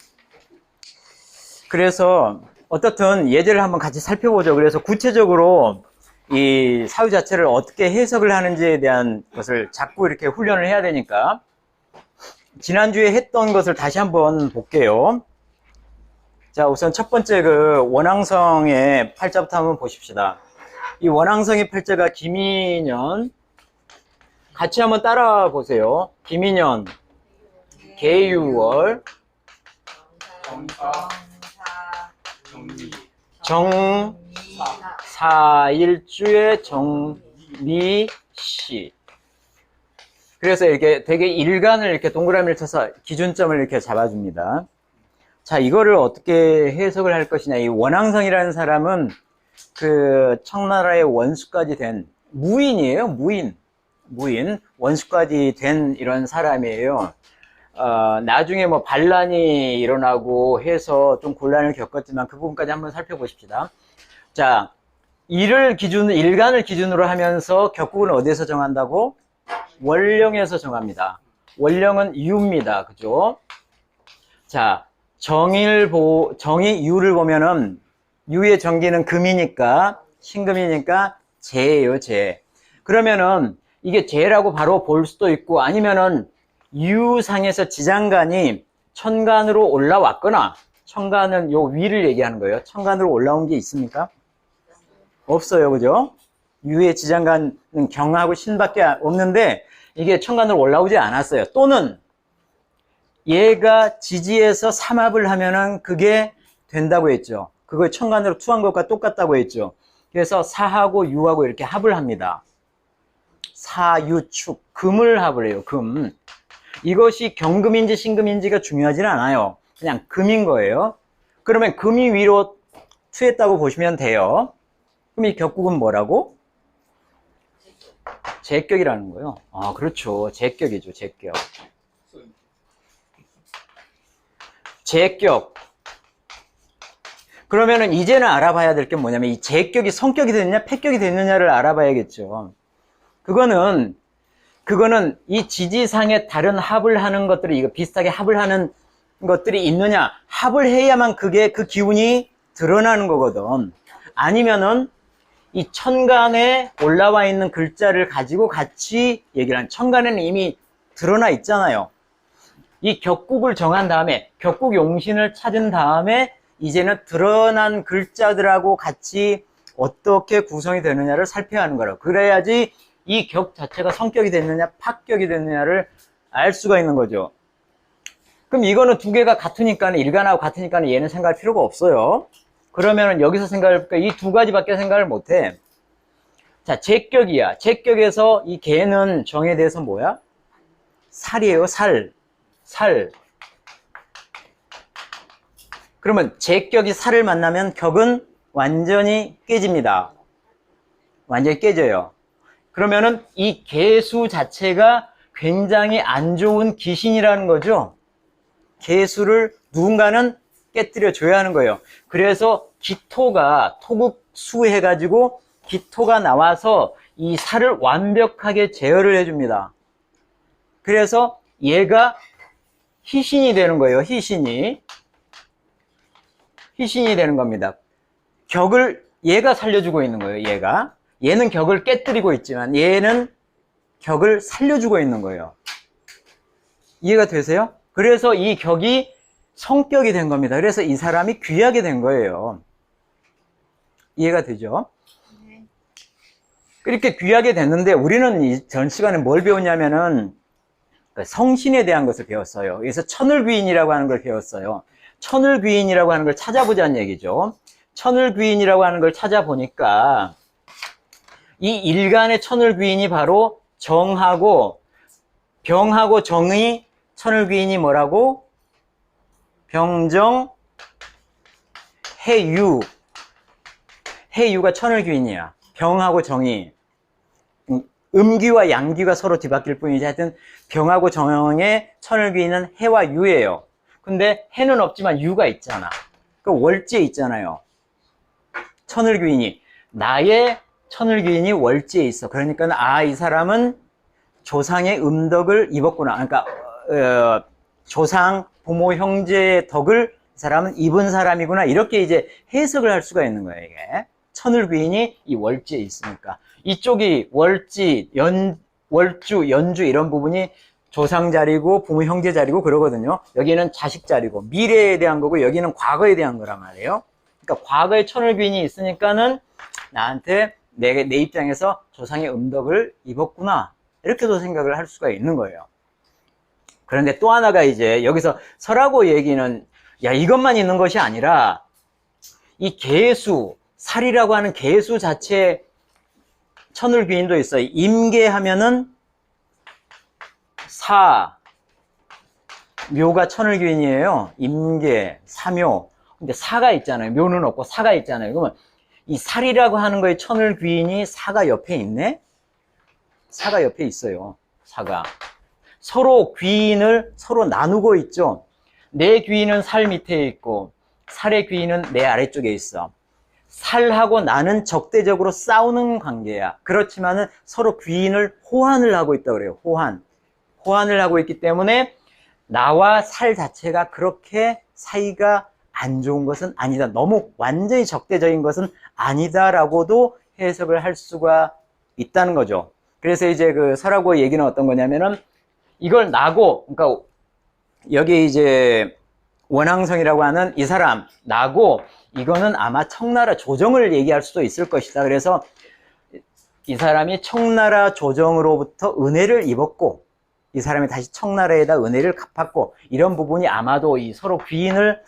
A: 그래서 어떻든 예제를 한번 같이 살펴보죠. 그래서 구체적으로 이 사유 자체를 어떻게 해석을 하는지에 대한 것을 자꾸 이렇게 훈련을 해야 되니까 지난주에 했던 것을 다시 한번 볼게요. 자, 우선 첫 번째 그 원앙성의 팔자부터 한번 보십시다. 이 원앙성의 팔자가 김인년, 같이 한번 따라 보세요. 김인년, 계유월, 정사일주의 정미씨. 그래서 이렇게 되게 일간을 이렇게 동그라미를 쳐서 기준점을 이렇게 잡아줍니다. 자, 이거를 어떻게 해석을 할 것이냐. 이 원앙성이라는 사람은 그 청나라의 원수까지 된 무인이에요. 무인. 원수까지 된 이런 사람이에요. 나중에 뭐 반란이 일어나고 해서 좀 곤란을 겪었지만 그 부분까지 한번 살펴보십시다. 자, 일간을 기준으로 하면서 격국은 어디에서 정한다고? 원령에서 정합니다. 원령은 유입니다. 그죠? 자, 유를 보면은 유의 정기는 금이니까 신금이니까 재예요, 재. 그러면은 이게 재라고 바로 볼 수도 있고 아니면은 유상에서 지장간이 천간으로 올라왔거나 천간은 요 위를 얘기하는 거예요. 천간으로 올라온 게 있습니까? 없어요, 그죠? 유의 지장간은 경하고 신밖에 없는데 이게 천간으로 올라오지 않았어요. 또는 얘가 지지에서 삼합을 하면은 그게 된다고 했죠. 그걸 천간으로 투한 것과 똑같다고 했죠. 그래서 사하고 유하고 이렇게 합을 합니다. 사유축, 금을 합을 해요, 금. 이것이 경금인지 신금인지가 중요하지는 않아요. 그냥 금인 거예요. 그러면 금이 위로 투했다고 보시면 돼요. 그럼 이 격국은 뭐라고? 제격이라는 거예요. 아, 그렇죠. 제격이죠, 제격. 제격. 그러면은 이제는 알아봐야 될 게 뭐냐면 이 제격이 성격이 됐느냐, 패격이 됐느냐를 알아봐야겠죠. 그거는 이 지지상에 다른 합을 하는 것들이 이거 비슷하게 합을 하는 것들이 있느냐, 합을 해야만 그게 그 기운이 드러나는 거거든. 아니면은 이 천간에 올라와 있는 글자를 가지고 같이 얘기를 하는, 천간에는 이미 드러나 있잖아요. 이 격국을 정한 다음에 격국 용신을 찾은 다음에 이제는 드러난 글자들하고 같이 어떻게 구성이 되느냐를 살펴야 하는 거라고. 그래야지 이 격 자체가 성격이 됐느냐 파격이 됐느냐를 알 수가 있는 거죠. 그럼 이거는 두 개가 같으니까 일간하고 같으니까 얘는 생각할 필요가 없어요. 그러면은 여기서 생각해볼까? 이 두 가지밖에 생각을 못해. 자, 제격이야. 제격에서 이 개는 정에 대해서 뭐야? 살이에요. 살. 그러면 제격이 살을 만나면 격은 완전히 깨집니다. 완전히 깨져요. 그러면은 이 개수 자체가 굉장히 안 좋은 귀신이라는 거죠. 개수를 누군가는 깨뜨려 줘야 하는 거예요. 그래서 기토가 토국수해가지고 기토가 나와서 이 살을 완벽하게 제어를 해줍니다. 그래서 얘가 희신이 되는 거예요. 희신이 되는 겁니다. 격을 얘가 살려주고 있는 거예요. 얘는 격을 깨뜨리고 있지만 얘는 격을 살려주고 있는 거예요. 이해가 되세요? 그래서 이 격이 성격이 된 겁니다. 그래서 이 사람이 귀하게 된 거예요. 이해가 되죠? 이렇게 귀하게 됐는데 우리는 이 전 시간에 뭘 배웠냐면은 성신에 대한 것을 배웠어요. 그래서 천을귀인이라고 하는 걸 배웠어요. 천을귀인이라고 하는 걸 찾아보자는 얘기죠. 천을귀인이라고 하는 걸 찾아보니까 이 일간의 천을귀인이 바로 정하고 병하고 정의 천을귀인이 뭐라고? 병정 해유. 해유가 천을귀인이야. 병하고 정의. 음귀와 양귀가 서로 뒤바뀔 뿐이지 하여튼 병하고 정의 천을귀인은 해와 유예요. 근데 해는 없지만 유가 있잖아. 그 월지에 있잖아요. 천을귀인이. 나의 천을귀인이 월지에 있어. 그러니까 이 사람은 조상의 음덕을 입었구나. 그러니까 조상, 부모, 형제의 덕을 이 사람은 입은 사람이구나. 이렇게 이제 해석을 할 수가 있는 거예요. 이게 천을귀인이 이 월지에 있으니까. 이쪽이 월지, 월주, 연주 이런 부분이 조상 자리고 부모 형제 자리고 그러거든요. 여기는 자식 자리고 미래에 대한 거고 여기는 과거에 대한 거란 말이에요. 그러니까 과거에 천을귀인이 있으니까는 나한테 내 입장에서 조상의 음덕을 입었구나. 이렇게도 생각을 할 수가 있는 거예요. 그런데 또 하나가 이제 여기서 설하고 얘기는 야 이것만 있는 것이 아니라 이 개수, 살이라고 하는 개수 자체에 천을귀인도 있어요. 임계하면은 사, 묘가 천을귀인이에요. 임계, 사묘. 근데 사가 있잖아요. 묘는 없고 사가 있잖아요. 그러면 이 살이라고 하는 거에 천을귀인이 사가 옆에 있네? 사가 옆에 있어요. 사가. 서로 귀인을 서로 나누고 있죠. 내 귀인은 살 밑에 있고 살의 귀인은 내 아래쪽에 있어. 살하고 나는 적대적으로 싸우는 관계야. 그렇지만은 서로 귀인을 호환을 하고 있다 그래요. 호환을 하고 있기 때문에 나와 살 자체가 그렇게 사이가 안 좋은 것은 아니다. 너무 완전히 적대적인 것은 아니다라고도 해석을 할 수가 있다는 거죠. 그래서 이제 그 설하고의 얘기는 어떤 거냐면은 이걸 나고, 그러니까 여기 이제 원앙성이라고 하는 이 사람 나고, 이거는 아마 청나라 조정을 얘기할 수도 있을 것이다. 그래서 이 사람이 청나라 조정으로부터 은혜를 입었고, 이 사람이 다시 청나라에다 은혜를 갚았고, 이런 부분이 아마도 이 서로 귀인을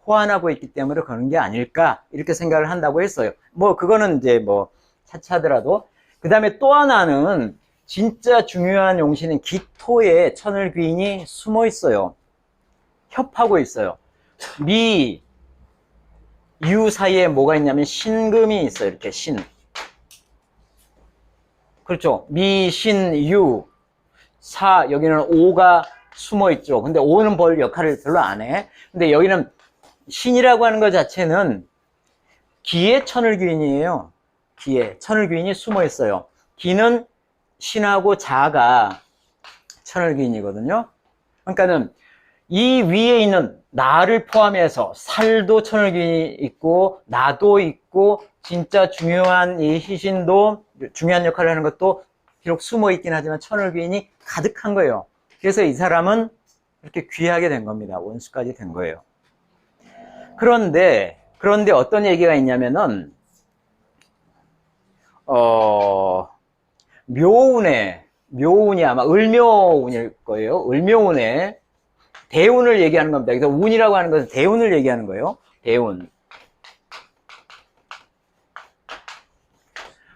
A: 호환하고 있기 때문에 그런 게 아닐까, 이렇게 생각을 한다고 했어요. 뭐 그거는 이제 뭐 차치하더라도. 그 다음에 또 하나는 진짜 중요한 용신인 기토에 천을귀인이 숨어 있어요. 협하고 있어요. 미, 유 사이에 뭐가 있냐면 신금이 있어요. 이렇게 신. 그렇죠. 미, 신, 유. 사, 여기는 오가 숨어 있죠. 근데 오는 볼 역할을 별로 안 해. 근데 여기는 신이라고 하는 것 자체는 기의 천을귀인이에요. 기에 천을귀인이 숨어 있어요. 기는 신하고 자가 천을귀인이거든요. 그러니까는 이 위에 있는 나를 포함해서 살도 천을귀인이 있고, 나도 있고, 진짜 중요한 이 희신도 중요한 역할을 하는 것도 비록 숨어 있긴 하지만 천을귀인이 가득한 거예요. 그래서 이 사람은 이렇게 귀하게 된 겁니다. 원수까지 된 거예요. 그런데 어떤 얘기가 있냐면은, 묘운이 아마 을묘운일 거예요. 을묘운에 대운을 얘기하는 겁니다. 그래서 운이라고 하는 것은 대운을 얘기하는 거예요. 대운.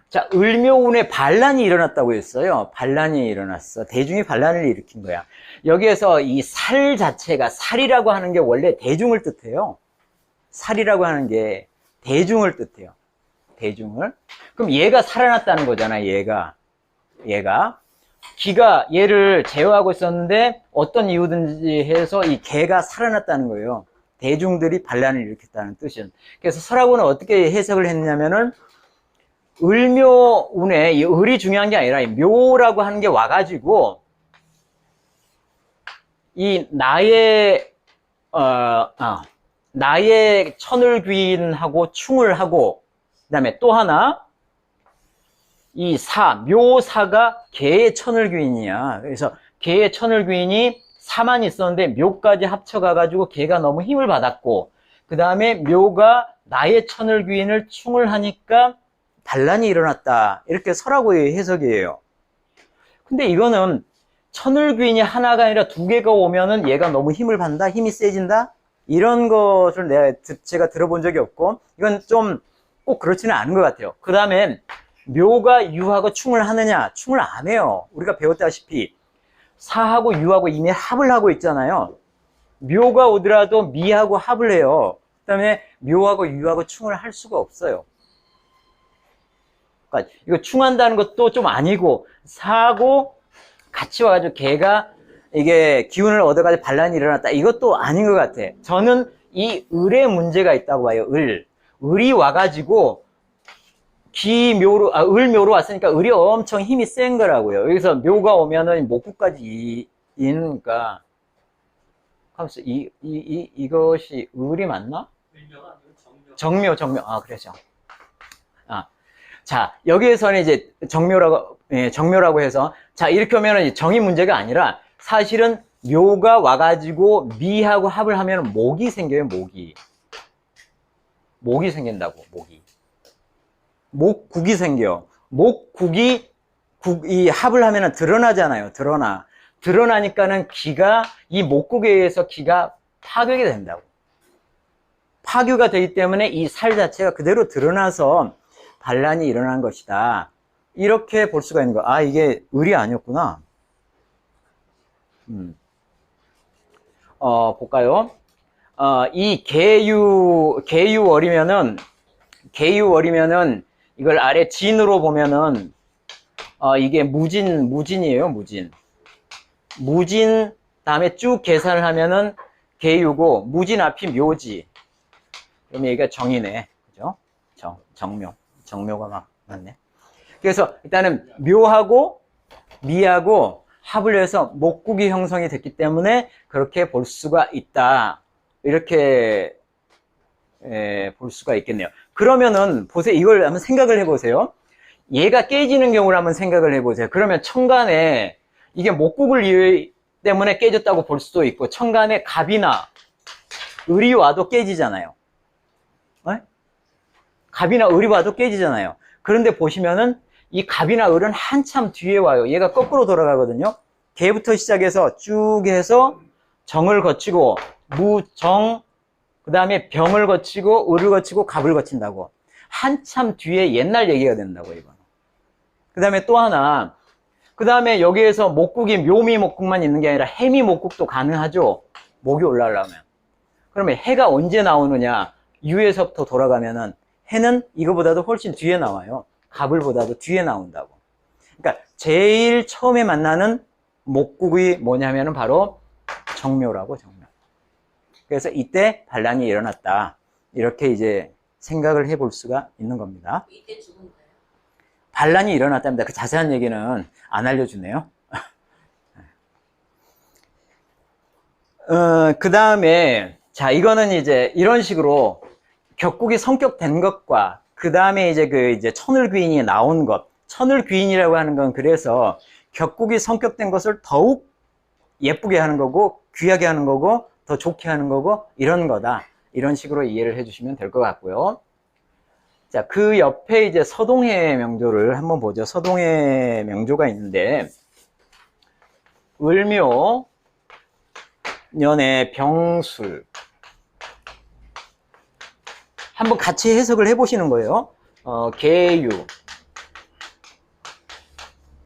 A: 자, 을묘운에 반란이 일어났다고 했어요. 반란이 일어났어. 대중이 반란을 일으킨 거야. 여기에서 이 살 자체가, 살이라고 하는 게 원래 대중을 뜻해요. 살이라고 하는 게 대중을 뜻해요. 대중을. 그럼 얘가 살아났다는 거잖아, 얘가. 기가 얘를 제어하고 있었는데 어떤 이유든지 해서 이 개가 살아났다는 거예요. 대중들이 반란을 일으켰다는 뜻은. 그래서 설하고는 어떻게 해석을 했냐면은 을묘운에 이 을이 중요한 게 아니라 이 묘라고 하는 게 와가지고 이 나의 천을귀인하고 충을 하고, 그 다음에 또 하나 이 묘사가 개의 천을귀인이야. 그래서 개의 천을귀인이 사만 있었는데 묘까지 합쳐가가지고 개가 너무 힘을 받았고, 그 다음에 묘가 나의 천을귀인을 충을 하니까 반란이 일어났다. 이렇게 설하고의 해석이에요. 근데 이거는 천을귀인이 하나가 아니라 두 개가 오면은 얘가 너무 힘을 받는다? 힘이 세진다? 이런 것을 제가 들어본 적이 없고, 이건 좀 꼭 그렇지는 않은 것 같아요. 그 다음에 묘가 유하고 충을 하느냐? 충을 안 해요. 우리가 배웠다시피 사하고 유하고 이미 합을 하고 있잖아요. 묘가 오더라도 미하고 합을 해요. 그 다음에 묘하고 유하고 충을 할 수가 없어요. 그러니까 이거 충한다는 것도 좀 아니고, 사하고 같이 와가지고 개가 이게 기운을 얻어가지고 반란이 일어났다. 이것도 아닌 것 같아. 저는 이 을에 문제가 있다고 봐요. 을이 와가지고 을묘로 왔으니까 을이 엄청 힘이 센 거라고요. 여기서 묘가 오면은 목구까지 이니까. 하면서 이것이 을이 맞나? 정묘. 아, 그래죠. 자, 여기에서는 이제 정묘라고 해서, 자, 이렇게 오면은 정이 문제가 아니라 사실은 묘가 와가지고 미하고 합을 하면 목이 생겨요, 목이 생긴다고, 목국이 생겨. 이 합을 하면은 드러나잖아요, 드러나니까는 이 목국에 의해서 기가 파괴가 된다고. 파괴가 되기 때문에 이 살 자체가 그대로 드러나서 반란이 일어난 것이다. 이렇게 볼 수가 있는 거야. 이게 을이 아니었구나. 볼까요? 이 개유월이면은 이걸 아래 진으로 보면은 이게 무진이에요, 무진 다음에 쭉 계산을 하면은 개유고, 무진 앞이 묘지. 그러면 여기가 정이네. 그죠? 정묘가 맞네. 그래서 일단은 묘하고 미하고 합을 해서 목국이 형성이 됐기 때문에 그렇게 볼 수가 있다. 이렇게 볼 수가 있겠네요. 그러면은 보세요. 이걸 한번 생각을 해보세요. 얘가 깨지는 경우를 한번 생각을 해보세요. 그러면 천간에 이게 목국을 이유 때문에 깨졌다고 볼 수도 있고, 천간에 갑이나 을이 와도 깨지잖아요. 갑이나 을이 와도 깨지잖아요. 그런데 보시면은 이 갑이나 을은 한참 뒤에 와요. 얘가 거꾸로 돌아가거든요. 개부터 시작해서 쭉 해서 정을 거치고 무정, 그 다음에 병을 거치고 을을 거치고 갑을 거친다고. 한참 뒤에 옛날 얘기가 된다고, 이거는. 그 다음에 또 하나, 그 다음에 여기에서 목국이 묘미 목국만 있는 게 아니라 해미 목국도 가능하죠. 목이 올라오려면. 그러면 해가 언제 나오느냐? 유에서부터 돌아가면은 해는 이거보다도 훨씬 뒤에 나와요. 갑을보다도 뒤에 나온다고. 그러니까 제일 처음에 만나는 목국이 뭐냐면은 바로 정묘라고, 정묘. 그래서 이때 반란이 일어났다. 이렇게 이제 생각을 해볼 수가 있는 겁니다.
B: 이때 죽은 거예요?
A: 반란이 일어났답니다. 그 자세한 얘기는 안 알려주네요. 그 다음에, 자, 이거는 이제 이런 식으로 격국이 성격된 것과 그 다음에 이제 천을귀인이 나온 것. 천을귀인이라고 하는 건 그래서 격국이 성격된 것을 더욱 예쁘게 하는 거고, 귀하게 하는 거고, 더 좋게 하는 거고, 이런 거다. 이런 식으로 이해를 해주시면 될 것 같고요. 자, 그 옆에 이제 서동해 명조를 한번 보죠. 서동해 명조가 있는데, 을묘, 년의 병술. 한번 같이 해석을 해보시는 거예요. 계유.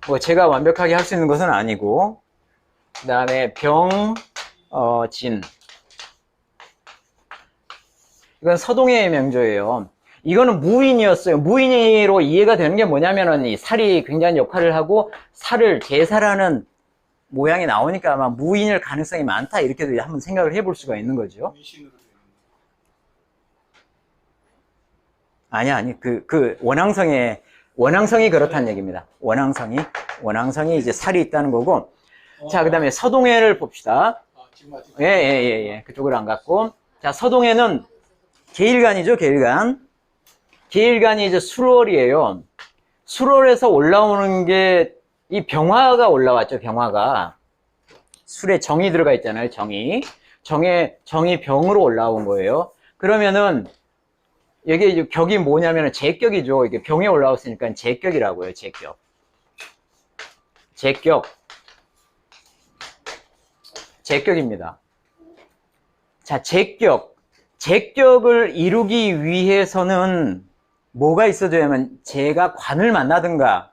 A: 뭐 제가 완벽하게 할 수 있는 것은 아니고, 그 다음에 진. 이건 서동해 명조예요. 이거는 무인이었어요. 무인으로 이해가 되는 게 뭐냐면은 이 살이 굉장히 역할을 하고 살을 제살하는 모양이 나오니까 아마 무인일 가능성이 많다. 이렇게도 한번 생각을 해볼 수가 있는 거죠. 아니, 원앙성이 그렇다는 얘기입니다. 원앙성이 이제 살이 있다는 거고. 자, 그 다음에 서동해를 봅시다. 예. 그쪽으로 안 갔고. 자, 서동해는 계일간이죠, 계일간. 계일간이 이제 수월이에요. 수월에서 올라오는 게 이 병화가 올라왔죠, 병화가. 술에 정이 들어가 있잖아요, 정이. 정이 병으로 올라온 거예요. 그러면은 이게 이제 격이 뭐냐면은 제격이죠. 이게 병에 올라왔으니까 제격이라고 해요, 제격. 제격입니다. 자, 제격을 이루기 위해서는 뭐가 있어줘야만, 제가 관을 만나든가,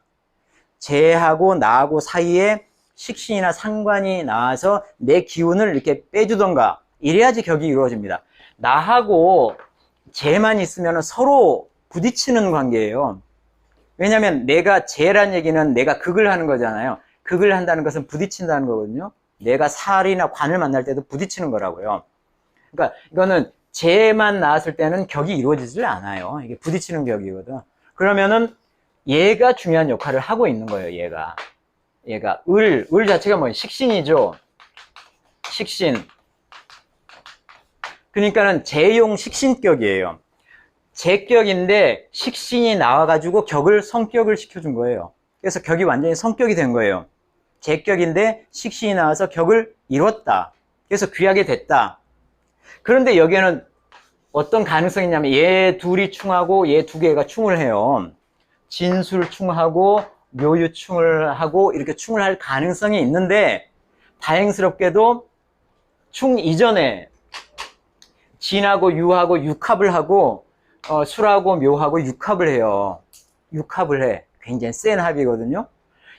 A: 제하고 나하고 사이에 식신이나 상관이 나와서 내 기운을 이렇게 빼주던가, 이래야지 격이 이루어집니다. 나하고 제만 있으면 서로 부딪히는 관계예요. 왜냐면 내가 제란 얘기는 내가 극을 하는 거잖아요. 극을 한다는 것은 부딪힌다는 거거든요. 내가 살이나 관을 만날 때도 부딪히는 거라고요. 그러니까 이거는 제만 나왔을 때는 격이 이루어지질 않아요. 이게 부딪히는 격이거든. 그러면은 얘가 중요한 역할을 하고 있는 거예요. 얘가 을 자체가 뭐예요? 식신이죠. 식신. 그러니까는 제용 식신격이에요. 제격인데 식신이 나와가지고 성격을 시켜준 거예요. 그래서 격이 완전히 성격이 된 거예요. 제격인데 식신이 나와서 격을 이뤘다. 그래서 귀하게 됐다. 그런데 여기에는 어떤 가능성이 있냐면 얘 둘이 충하고 얘 두 개가 충을 해요. 진술충하고 묘유충을 하고 이렇게 충을 할 가능성이 있는데, 다행스럽게도 충 이전에 진하고 유하고 육합을 하고 술하고 묘하고 육합을 해요. 육합을 해. 굉장히 센 합이거든요.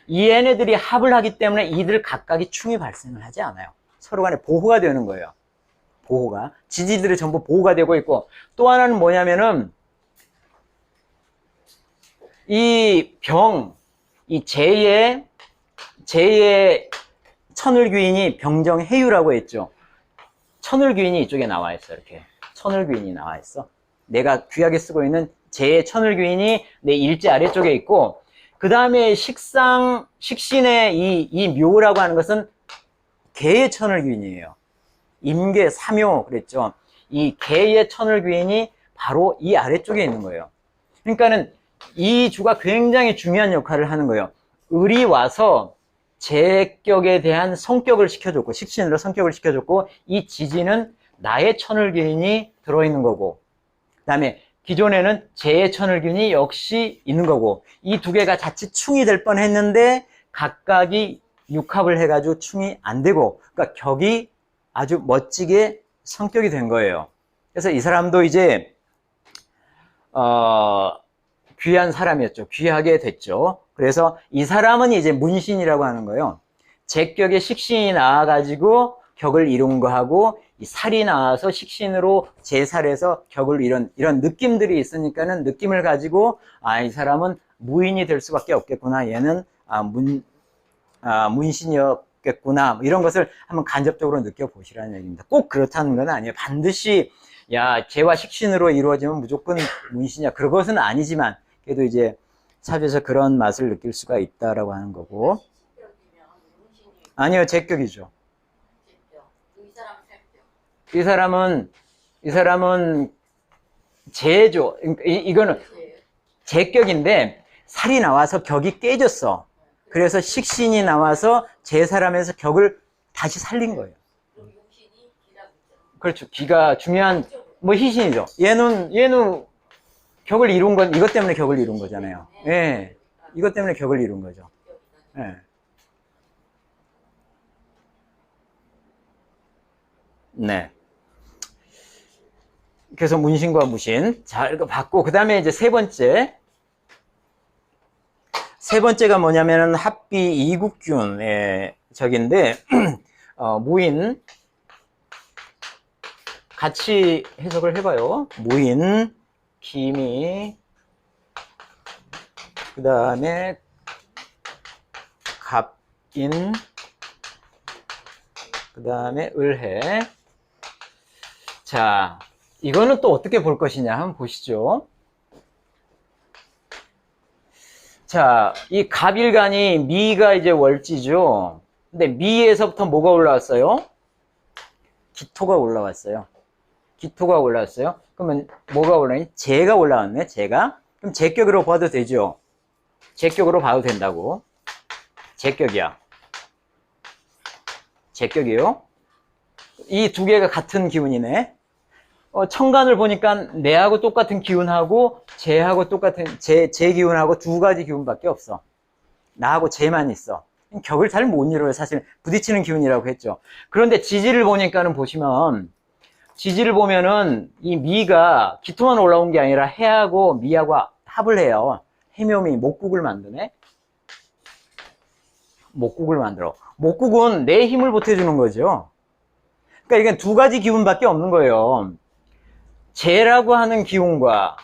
A: 이 얘네들이 합을 하기 때문에 이들 각각이 충이 발생을 하지 않아요. 서로 간에 보호가 되는 거예요. 보호가. 지지들이 전부 보호가 되고 있고, 또 하나는 뭐냐면은 이 제의 천을귀인이 병정해유라고 했죠. 천을귀인이 이쪽에 나와 있어. 이렇게 천을귀인이 나와 있어. 내가 귀하게 쓰고 있는 제의 천을귀인이 내 일제 아래쪽에 있고, 그 다음에 식신의 이 묘라고 하는 것은 개의 천을귀인이에요. 임계, 삼요 그랬죠. 이 개의 천을귀인이 바로 이 아래쪽에 있는 거예요. 그러니까는 이 주가 굉장히 중요한 역할을 하는 거예요. 을이 와서 제격에 대한 성격을 시켜줬고, 식신으로 성격을 시켜줬고, 이 지지는 나의 천을귀인이 들어있는 거고, 그 다음에 기존에는 재의 천을귀인이 역시 있는 거고, 이 두 개가 자칫 충이 될 뻔 했는데 각각이 육합을 해가지고 충이 안 되고, 그러니까 격이 아주 멋지게 성격이 된 거예요. 그래서 이 사람도 이제 귀한 사람이었죠. 귀하게 됐죠. 그래서 이 사람은 이제 문신이라고 하는 거예요. 제격에 식신이 나와가지고 격을 이룬 거하고, 이 살이 나와서 식신으로 제살해서 격을 이룬 이런 느낌들이 있으니까는 느낌을 가지고 이 사람은 무인이 될 수밖에 없겠구나. 얘는 문신이었겠구나. 이런 것을 한번 간접적으로 느껴보시라는 얘기입니다. 꼭 그렇다는 건 아니에요. 반드시 재와 식신으로 이루어지면 무조건 문신이야. 그것은 아니지만 그래도 이제 삽에서 그런 맛을 느낄 수가 있다라고 하는 거고. 아니요, 제격이죠. 이 사람은 제죠. 이거는 제격인데 살이 나와서 격이 깨졌어. 그래서 식신이 나와서 제사람에서 격을 다시 살린 거예요. 그렇죠. 기가 중요한 희신이죠. 얘는 격을 이룬 건 이것 때문에 격을 이룬 거잖아요. 예. 이것 때문에 격을 이룬 거죠. 예. 네. 그래서 문신과 무신. 자, 이거 봤고, 그 다음에 이제 세 번째가 뭐냐면은 합비 이국균의 적인데, 무인. 같이 해석을 해봐요. 무인, 기미, 그 다음에 갑인, 그 다음에 을해. 자, 이거는 또 어떻게 볼 것이냐 한번 보시죠. 자, 이 갑일간이 미가 이제 월지죠. 근데 미에서부터 뭐가 올라왔어요? 기토가 올라왔어요. 기토가 올라왔어요. 그러면 뭐가 올라왔니? 재가 올라왔네, 재가. 그럼 제격으로 봐도 되죠. 제격으로 봐도 된다고. 제격이야. 제격이요. 이 두 개가 같은 기운이네. 천간을 보니까 내하고 똑같은 기운하고 재하고 똑같은 재 기운하고 두 가지 기운밖에 없어. 나하고 재만 있어. 격을 잘 못 이뤄요. 사실 부딪히는 기운이라고 했죠. 그런데 지지를 보니까는 보시면, 지지를 보면은 이 미가 기토만 올라온 게 아니라 해하고 미하고 합을 해요. 해묘미 목국을 만드네. 목국을 만들어. 목국은 내 힘을 보태주는 거죠. 그러니까 이게 두 가지 기운밖에 없는 거예요. 재라고 하는 기운과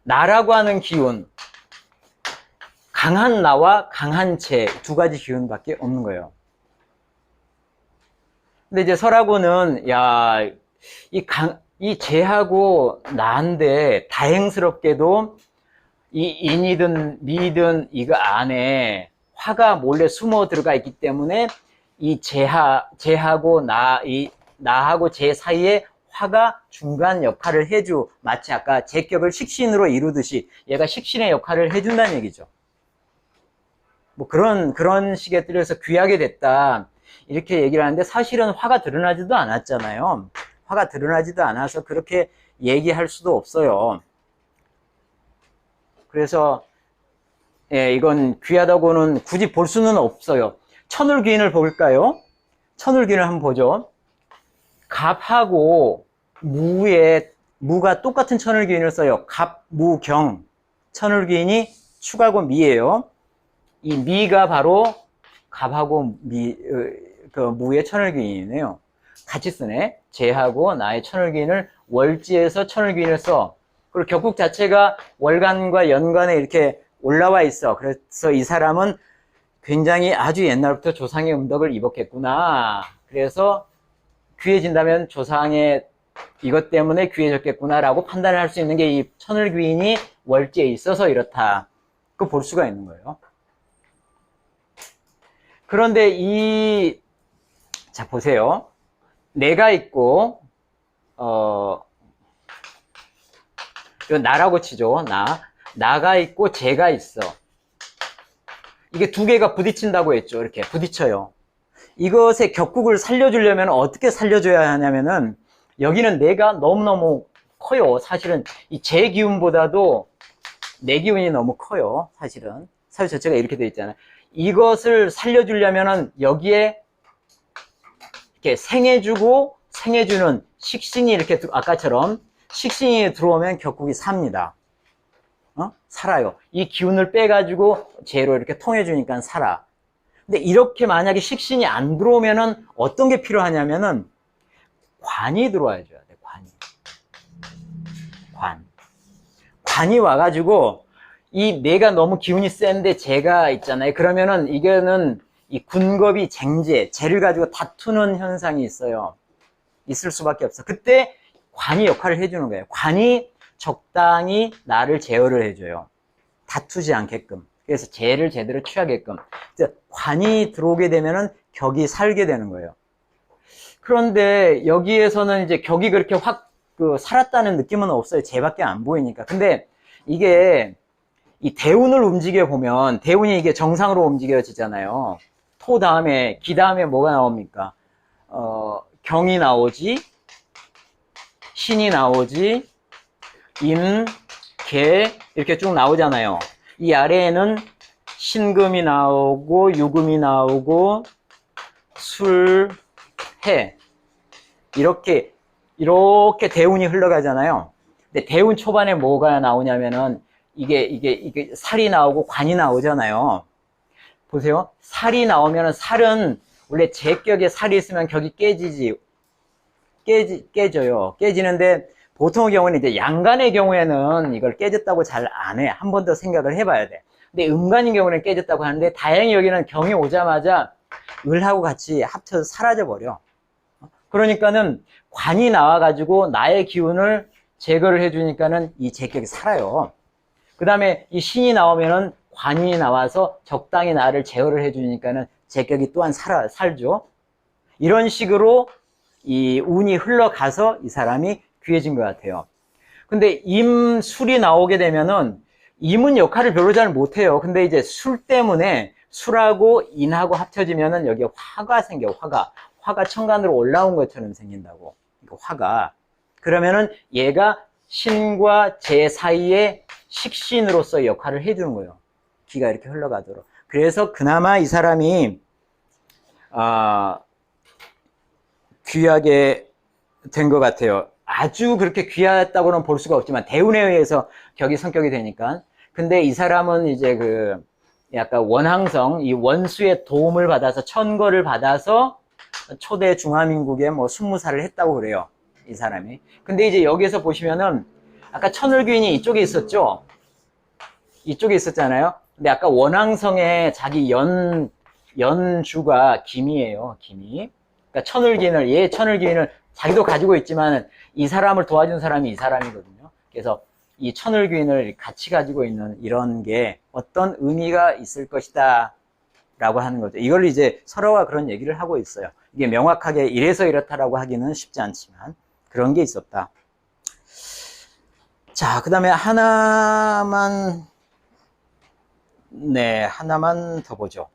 A: 나라고 하는 기운, 강한 나와 강한 재 두 가지 기운밖에 없는 거예요. 근데 이제 설하고는 이 재하고 나인데 다행스럽게도 이 인이든 미든 이거 안에 화가 몰래 숨어 들어가 있기 때문에 이 재하고 나하고 재 사이에 화가 중간 역할을 마치 아까 제격을 식신으로 이루듯이 얘가 식신의 역할을 해준다는 얘기죠. 뭐 그런 식의 뜻에서 귀하게 됐다. 이렇게 얘기를 하는데 사실은 화가 드러나지도 않았잖아요. 화가 드러나지도 않아서 그렇게 얘기할 수도 없어요. 그래서 이건 귀하다고는 굳이 볼 수는 없어요. 천을귀인을 볼까요? 천을귀인을 한번 보죠. 갑하고 무가 똑같은 천을귀인을 써요. 갑, 무, 경. 천을귀인이 축하고 미예요. 이 미가 바로 갑하고 무의 천을귀인이네요. 같이 쓰네. 재하고 나의 천을귀인을 월지에서 천을귀인을 써. 그리고 격국 자체가 월간과 연간에 이렇게 올라와 있어. 그래서 이 사람은 굉장히 아주 옛날부터 조상의 음덕을 입었겠구나. 그래서 귀해진다면 조상의 이것 때문에 귀해졌겠구나라고 판단을 할 수 있는 게 이 천을귀인이 월지에 있어서 이렇다. 그거 볼 수가 있는 거예요. 그런데 이 자, 보세요. 내가 있고, 이거 나라고 치죠. 나가 있고, 쟤가 있어. 이게 두 개가 부딪힌다고 했죠. 이렇게 부딪혀요. 이것의 격국을 살려주려면 어떻게 살려줘야 하냐면은, 여기는 내가 너무너무 커요. 사실은 이 제 기운보다도 내 기운이 너무 커요. 사실 전체가 이렇게 되어 있잖아요. 이것을 살려주려면은 여기에 이렇게 생해주고 생해주는 식신이 이렇게 아까처럼 식신이 들어오면 격국이 삽니다. 살아요. 이 기운을 빼가지고 재로 이렇게 통해주니까 살아. 근데 이렇게 만약에 식신이 안 들어오면은 어떤 게 필요하냐면은 관이 들어와야 돼. 관이 와가지고 이 내가 너무 기운이 센데 재가 있잖아요. 그러면은 이거는 이 군겁이 재를 가지고 다투는 현상이 있어요. 있을 수밖에 없어. 그때 관이 역할을 해주는 거예요. 관이 적당히 나를 제어를 해줘요. 다투지 않게끔. 그래서 재를 제대로 취하게끔. 관이 들어오게 되면은 격이 살게 되는 거예요. 그런데 여기에서는 이제 격이 그렇게 확 살았다는 느낌은 없어요. 재밖에 안 보이니까. 근데 이게 이 대운을 움직여 보면 대운이 이게 정상으로 움직여지잖아요. 토 다음에 기 다음에 뭐가 나옵니까? 경이 나오지, 신이 나오지, 임, 개 이렇게 쭉 나오잖아요. 이 아래에는 신금이 나오고 유금이 나오고 술, 해 이렇게 대운이 흘러가잖아요. 근데 대운 초반에 뭐가 나오냐면은 이게 살이 나오고 관이 나오잖아요. 보세요. 살이 나오면은 살은 원래 제격에 살이 있으면 격이 깨져요. 깨지는데 보통의 경우는 이제 양간의 경우에는 이걸 깨졌다고 잘 안 해. 한 번 더 생각을 해봐야 돼. 근데 음간인 경우는 깨졌다고 하는데 다행히 여기는 경이 오자마자 을하고 같이 합쳐서 사라져 버려. 그러니까는 관이 나와가지고 나의 기운을 제거를 해주니까는 이 제격이 살아요. 그 다음에 이 신이 나오면은 관이 나와서 적당히 나를 제어를 해주니까는 제격이 또한 살죠. 이런 식으로 이 운이 흘러가서 이 사람이 귀해진 것 같아요. 근데 임술이 나오게 되면은 임은 역할을 별로 잘 못해요. 근데 이제 술 때문에 술하고 인하고 합쳐지면은 여기에 화가 생겨요. 화가 천간으로 올라온 것처럼 생긴다고. 화가. 그러면은 얘가 신과 재 사이에 식신으로서 역할을 해주는 거예요. 기가 이렇게 흘러가도록. 그래서 그나마 이 사람이 귀하게 된 것 같아요. 아주 그렇게 귀하다고는 볼 수가 없지만 대운에 의해서 격이 성격이 되니까. 근데 이 사람은 이제 약간 원항성, 이 원수의 도움을 받아서 천거를 받아서 초대 중화민국에 뭐 순무사를 했다고 그래요. 이 사람이. 근데 이제 여기에서 보시면은 아까 천을귀인이 이쪽에 있었죠? 이쪽에 있었잖아요. 근데 아까 원항성에 자기 연주가 김이에요. 김이. 그러니까 천을귀인을 자기도 가지고 있지만 이 사람을 도와준 사람이 이 사람이거든요. 그래서 이 천을귀인을 같이 가지고 있는 이런 게 어떤 의미가 있을 것이다 라고 하는 거죠. 이걸 이제 서로가 그런 얘기를 하고 있어요. 이게 명확하게 이래서 이렇다라고 하기는 쉽지 않지만 그런 게 있었다. 자, 그 다음에 하나만 더 보죠.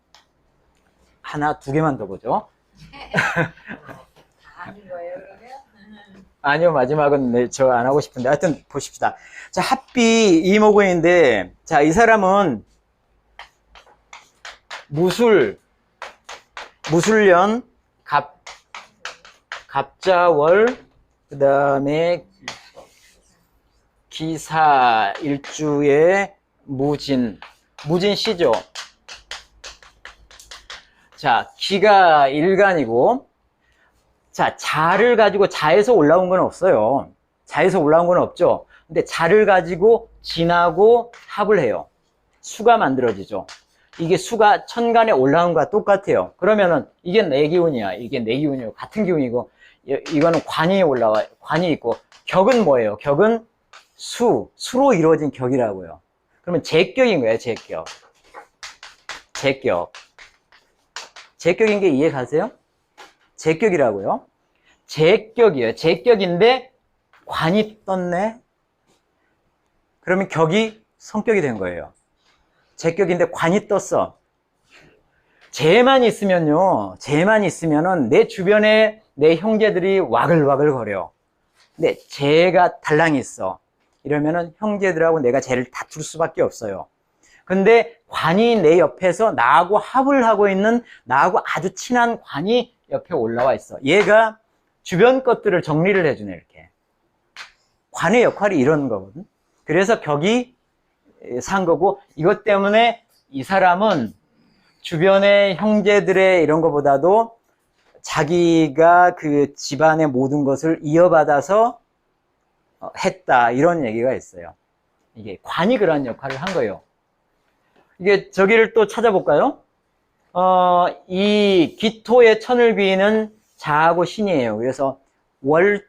A: 두 개만 더 보죠.
B: 아닌 거예요, 그러면?
A: 아니요, 마지막은 저 안 하고 싶은데 하여튼 보십시다. 자, 합비 이목원인데, 자, 이 사람은 무술년, 갑자월, 그 다음에 기사 일주의 무진시죠. 자, 기가 일간이고, 자, 자를 가지고 자에서 올라온 건 없어요. 자에서 올라온 건 없죠. 근데 자를 가지고 진하고 합을 해요. 수가 만들어지죠. 이게 수가 천간에 올라온 거와 똑같아요. 그러면은 이게 내 기운이야. 이게 내 기운이고 같은 기운이고 이거는 관이 있고 격은 뭐예요? 격은 수로 이루어진 격이라고요. 그러면 제격인 거예요. 제격인 게 이해 가세요? 제격이라고요. 제격이에요. 제격인데 관이 떴네. 그러면 격이 성격이 된 거예요. 제격인데 관이 떴어. 재만 있으면요. 재만 있으면은 내 주변에 내 형제들이 와글와글 거려. 근데 재가 달랑이 있어. 이러면은 형제들하고 내가 쟤를 다툴 수밖에 없어요. 근데 관이 내 옆에서 나하고 합을 하고 있는 나하고 아주 친한 관이 옆에 올라와 있어. 얘가 주변 것들을 정리를 해주네, 이렇게. 관의 역할이 이런 거거든. 그래서 격이 산 거고, 이것 때문에 이 사람은 주변의 형제들의 이런 것보다도 자기가 그 집안의 모든 것을 이어받아서 했다, 이런 얘기가 있어요. 이게 관이 그런 역할을 한 거예요. 이게 저기를 또 찾아볼까요? 이 기토의 천을귀인은 자하고 신이에요. 그래서 월지에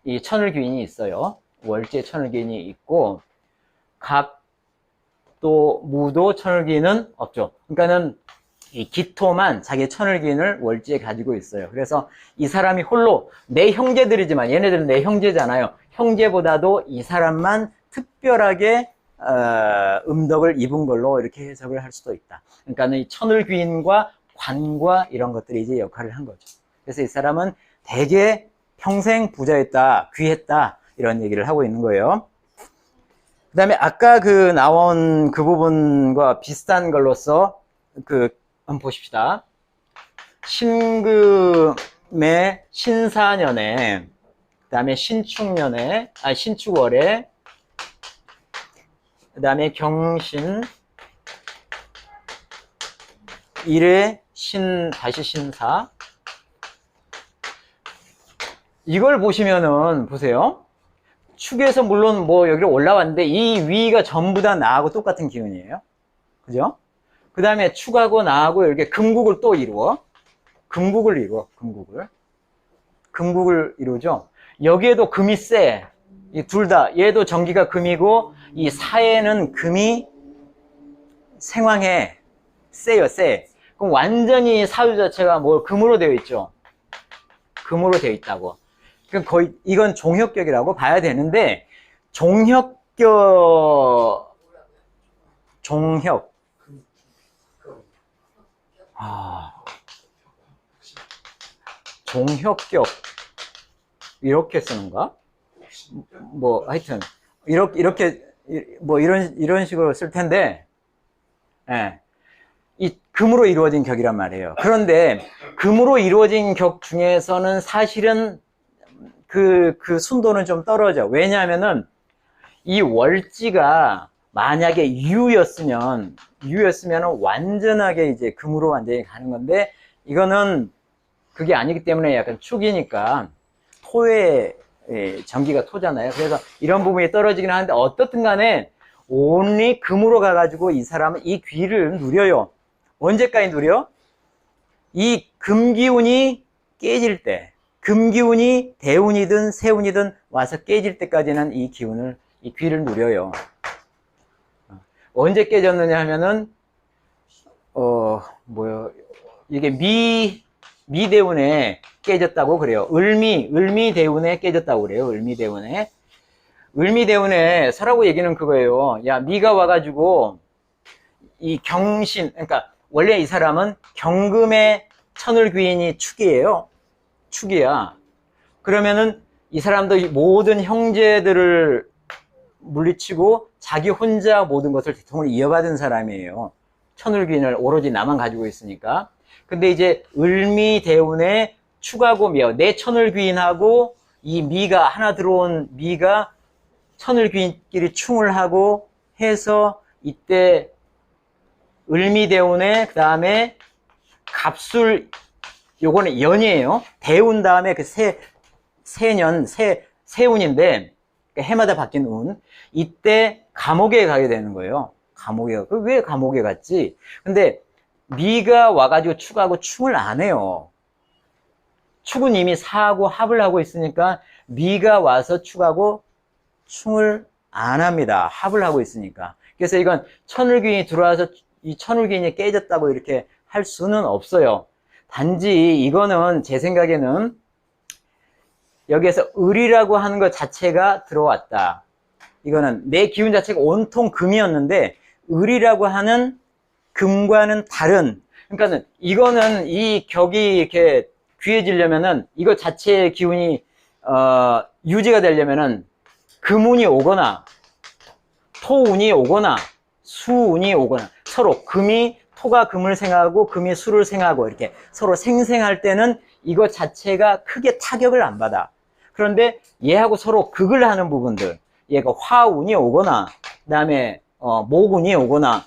A: 이 천을귀인이 있어요. 월지에 천을귀인이 있고, 갑도, 무도 천을귀인은 없죠. 그러니까는 이 기토만 자기의 천을귀인을 월지에 가지고 있어요. 그래서 이 사람이 홀로 내 형제들이지만 얘네들은 내 형제잖아요. 형제보다도 이 사람만 특별하게 음덕을 입은 걸로 이렇게 해석을 할 수도 있다. 그러니까는 이 천을귀인과 관과 이런 것들이 이제 역할을 한 거죠. 그래서 이 사람은 되게 평생 부자였다, 귀했다, 이런 얘기를 하고 있는 거예요. 그 다음에 아까 그 나온 그 부분과 비슷한 걸로서 한번 보십시다. 신금의 신사년에, 그 다음에 신축년에, 신축월에, 그 다음에 경신, 일에 다시 신사. 이걸 보시면은, 보세요. 축에서 물론 뭐 여기로 올라왔는데 이 위가 전부 다 나하고 똑같은 기운이에요. 그죠? 그 다음에 축하고 나하고 이렇게 금국을 또 이루어. 금국을 이루어. 금국을 이루죠. 여기에도 금이 세. 이 둘 다. 얘도 정기가 금이고 이 사에는 금이 생황해. 세요, 세. 그럼 완전히 사주 자체가 뭐 금으로 되어 있죠. 금으로 되어 있다고. 그럼 거의 이건 종혁격이라고 봐야 되는데 종혁 종혁격 이렇게 쓰는가? 뭐 하여튼 이렇게 뭐 이런 식으로 쓸 텐데, 예. 이 금으로 이루어진 격이란 말이에요. 그런데 금으로 이루어진 격 중에서는 사실은 그 순도는 좀 떨어져. 왜냐하면은 이 월지가 만약에 유였으면 완전하게 이제 금으로 완전히 가는 건데, 이거는 그게 아니기 때문에 약간 축이니까 토의 전기가 토잖아요. 그래서 이런 부분이 떨어지긴 하는데, 어떻든 간에 온리 금으로 가가지고 이 사람은 이 귀를 누려요. 언제까지 누려? 이 금기운이 깨질 때, 금기운이 대운이든 세운이든 와서 깨질 때까지는 이 귀를 누려요. 언제 깨졌느냐 하면은, 이게 미대운에 깨졌다고 그래요. 을미대운에 깨졌다고 그래요. 을미대운에 서라고 얘기는 그거예요. 야, 미가 와가지고 이 경신, 그러니까 원래 이 사람은 경금의 천을귀인이 축이야. 그러면은 이 사람도 모든 형제들을 물리치고 자기 혼자 모든 것을 대통을 이어받은 사람이에요. 천을귀인을 오로지 나만 가지고 있으니까. 근데 이제 을미대운에 축하고 미하고 내 천을귀인하고 이 미가 하나 들어온 미가 천을귀인끼리 충을 하고 해서 이때 을미대운에 그 다음에 갑술, 요거는 연이에요. 대운 다음에 그 세운인데 해마다 바뀐 운. 이때 감옥에 가게 되는 거예요. 왜 감옥에 갔지? 근데 미가 와가지고 축하고 충을 안 해요. 축은 이미 사하고 합을 하고 있으니까 미가 와서 축하고 충을 안 합니다. 합을 하고 있으니까. 그래서 이건 천을귀인이 들어와서 이 천을귀인이 깨졌다고 이렇게 할 수는 없어요. 단지 이거는 제 생각에는 여기에서 을이라고 하는 것 자체가 들어왔다. 이거는 내 기운 자체가 온통 금이었는데 을이라고 하는 금과는 다른, 그러니까는 이거는 이 격이 이렇게 귀해지려면은 이거 자체의 기운이 유지가 되려면은 금운이 오거나 토운이 오거나 수운이 오거나, 서로 금이 토가 금을 생하고 금이 수를 생하고 이렇게 서로 생생할 때는 이것 자체가 크게 타격을 안 받아. 그런데 얘하고 서로 극을 하는 부분들, 얘가 화운이 오거나 그다음에 목운이 오거나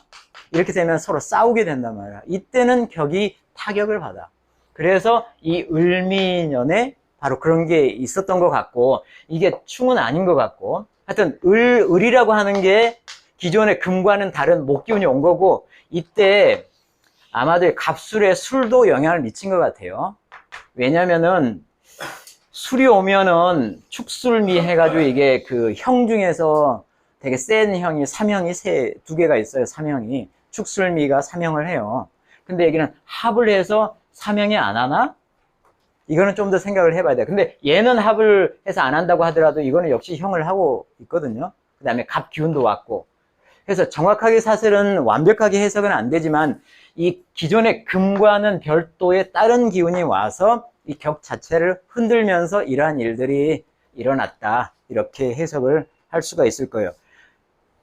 A: 이렇게 되면 서로 싸우게 된단 말이야. 이때는 격이 타격을 받아. 그래서 이 을미년에 바로 그런 게 있었던 것 같고, 이게 충은 아닌 것 같고, 하여튼 을이라고 하는 게 기존의 금과는 다른 목기운이 온 거고, 이때 아마도 갑술에 술도 영향을 미친 것 같아요. 왜냐면은 술이 오면은 축술미 해가지고 이게 그 형 중에서 되게 센 형이 삼형이 두 개가 있어요. 삼형이 축술미가 삼형을 해요. 근데 여기는 합을 해서 삼형이 안 하나? 이거는 좀 더 생각을 해봐야 돼. 근데 얘는 합을 해서 안 한다고 하더라도 이거는 역시 형을 하고 있거든요. 그 다음에 갑 기운도 왔고. 그래서 정확하게 사실은 완벽하게 해석은 안 되지만 이 기존의 금과는 별도의 다른 기운이 와서 이 격 자체를 흔들면서 이러한 일들이 일어났다. 이렇게 해석을 할 수가 있을 거예요.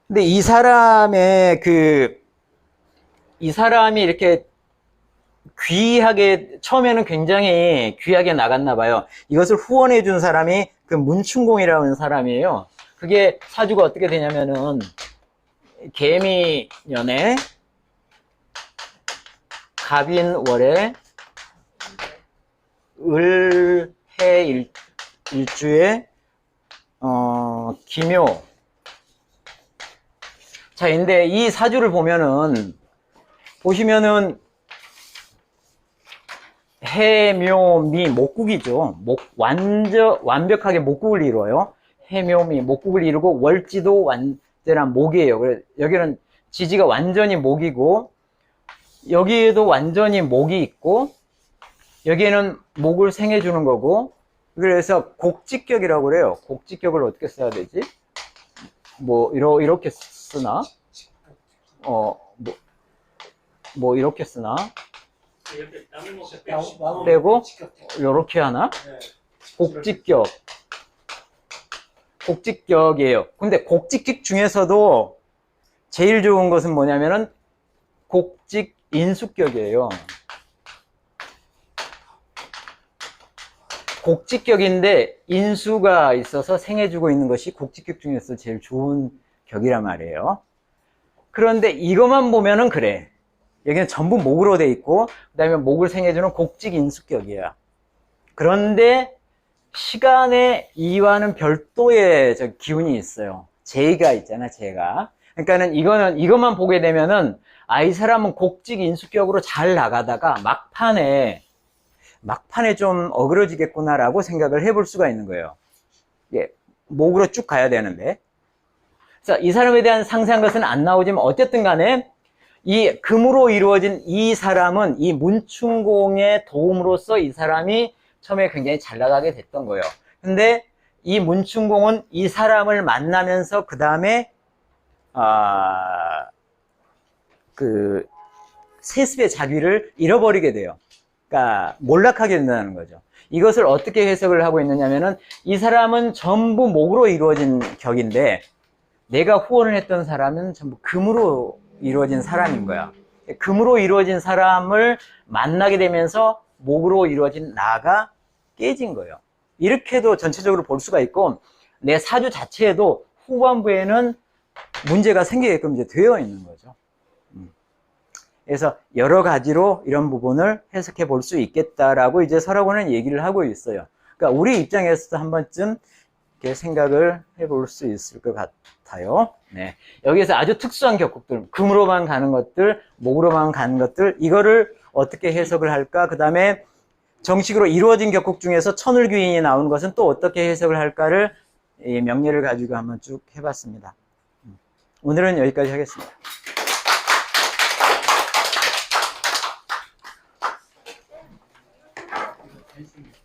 A: 근데 이 사람이 이렇게 귀하게, 처음에는 굉장히 귀하게 나갔나 봐요. 이것을 후원해 준 사람이 그 문충공이라는 사람이에요. 그게 사주가 어떻게 되냐면은 개미년에 갑인월에 을해 일주에 기묘. 자, 근데 이 사주를 보시면은 해묘미 목국이죠. 완벽하게 목국을 이루어요. 해묘미 목국을 이루고 월지도 완전한 목이에요. 그래서 여기는 지지가 완전히 목이고, 여기에도 완전히 목이 있고, 여기에는 목을 생해주는 거고, 그래서 곡직격이라고 그래요. 곡직격을 어떻게 써야 되지? 뭐 이렇게 쓰나? 뭐 이렇게 쓰나? 빼고 이렇게 하나? 곡직격이에요. 근데 곡직격 중에서도 제일 좋은 것은 뭐냐면은 곡직인수격이에요. 곡직격인데 인수가 있어서 생해주고 있는 것이 곡직격 중에서 제일 좋은 격이란 말이에요. 그런데 이것만 보면은 그래. 여기는 전부 목으로 돼 있고, 그 다음에 목을 생해주는 곡직인수격이야. 그런데 시간의 이와는 별도의 기운이 있어요. 재가 있잖아, 재가. 그러니까는 이것만 보게 되면은, 이 사람은 곡직인수격으로 잘 나가다가 막판에 좀 어그러지겠구나라고 생각을 해볼 수가 있는 거예요. 예, 목으로 쭉 가야 되는데. 그래서 이 사람에 대한 상세한 것은 안 나오지만 어쨌든 간에 이 금으로 이루어진 이 사람은 이 문충공의 도움으로써 이 사람이 처음에 굉장히 잘 나가게 됐던 거예요. 근데 이 문충공은 이 사람을 만나면서 그 다음에 세습의 자귀를 잃어버리게 돼요. 그러니까 몰락하게 된다는 거죠. 이것을 어떻게 해석을 하고 있느냐면은 이 사람은 전부 목으로 이루어진 격인데 내가 후원을 했던 사람은 전부 금으로 이루어진 사람인 거야. 금으로 이루어진 사람을 만나게 되면서 목으로 이루어진 나가 깨진 거예요. 이렇게도 전체적으로 볼 수가 있고, 내 사주 자체에도 후반부에는 문제가 생기게끔 이제 되어 있는 거죠. 그래서 여러 가지로 이런 부분을 해석해 볼 수 있겠다라고 이제 설하고는 얘기를 하고 있어요. 그러니까 우리 입장에서도 한 번쯤 이렇게 생각을 해볼 수 있을 것 같아요. 네. 여기에서 아주 특수한 격국들, 금으로만 가는 것들, 목으로만 가는 것들, 이거를 어떻게 해석을 할까? 그 다음에 정식으로 이루어진 격국 중에서 천을귀인이 나오는 것은 또 어떻게 해석을 할까를 이 명리를 가지고 한번 쭉 해봤습니다. 오늘은 여기까지 하겠습니다.
C: 관심이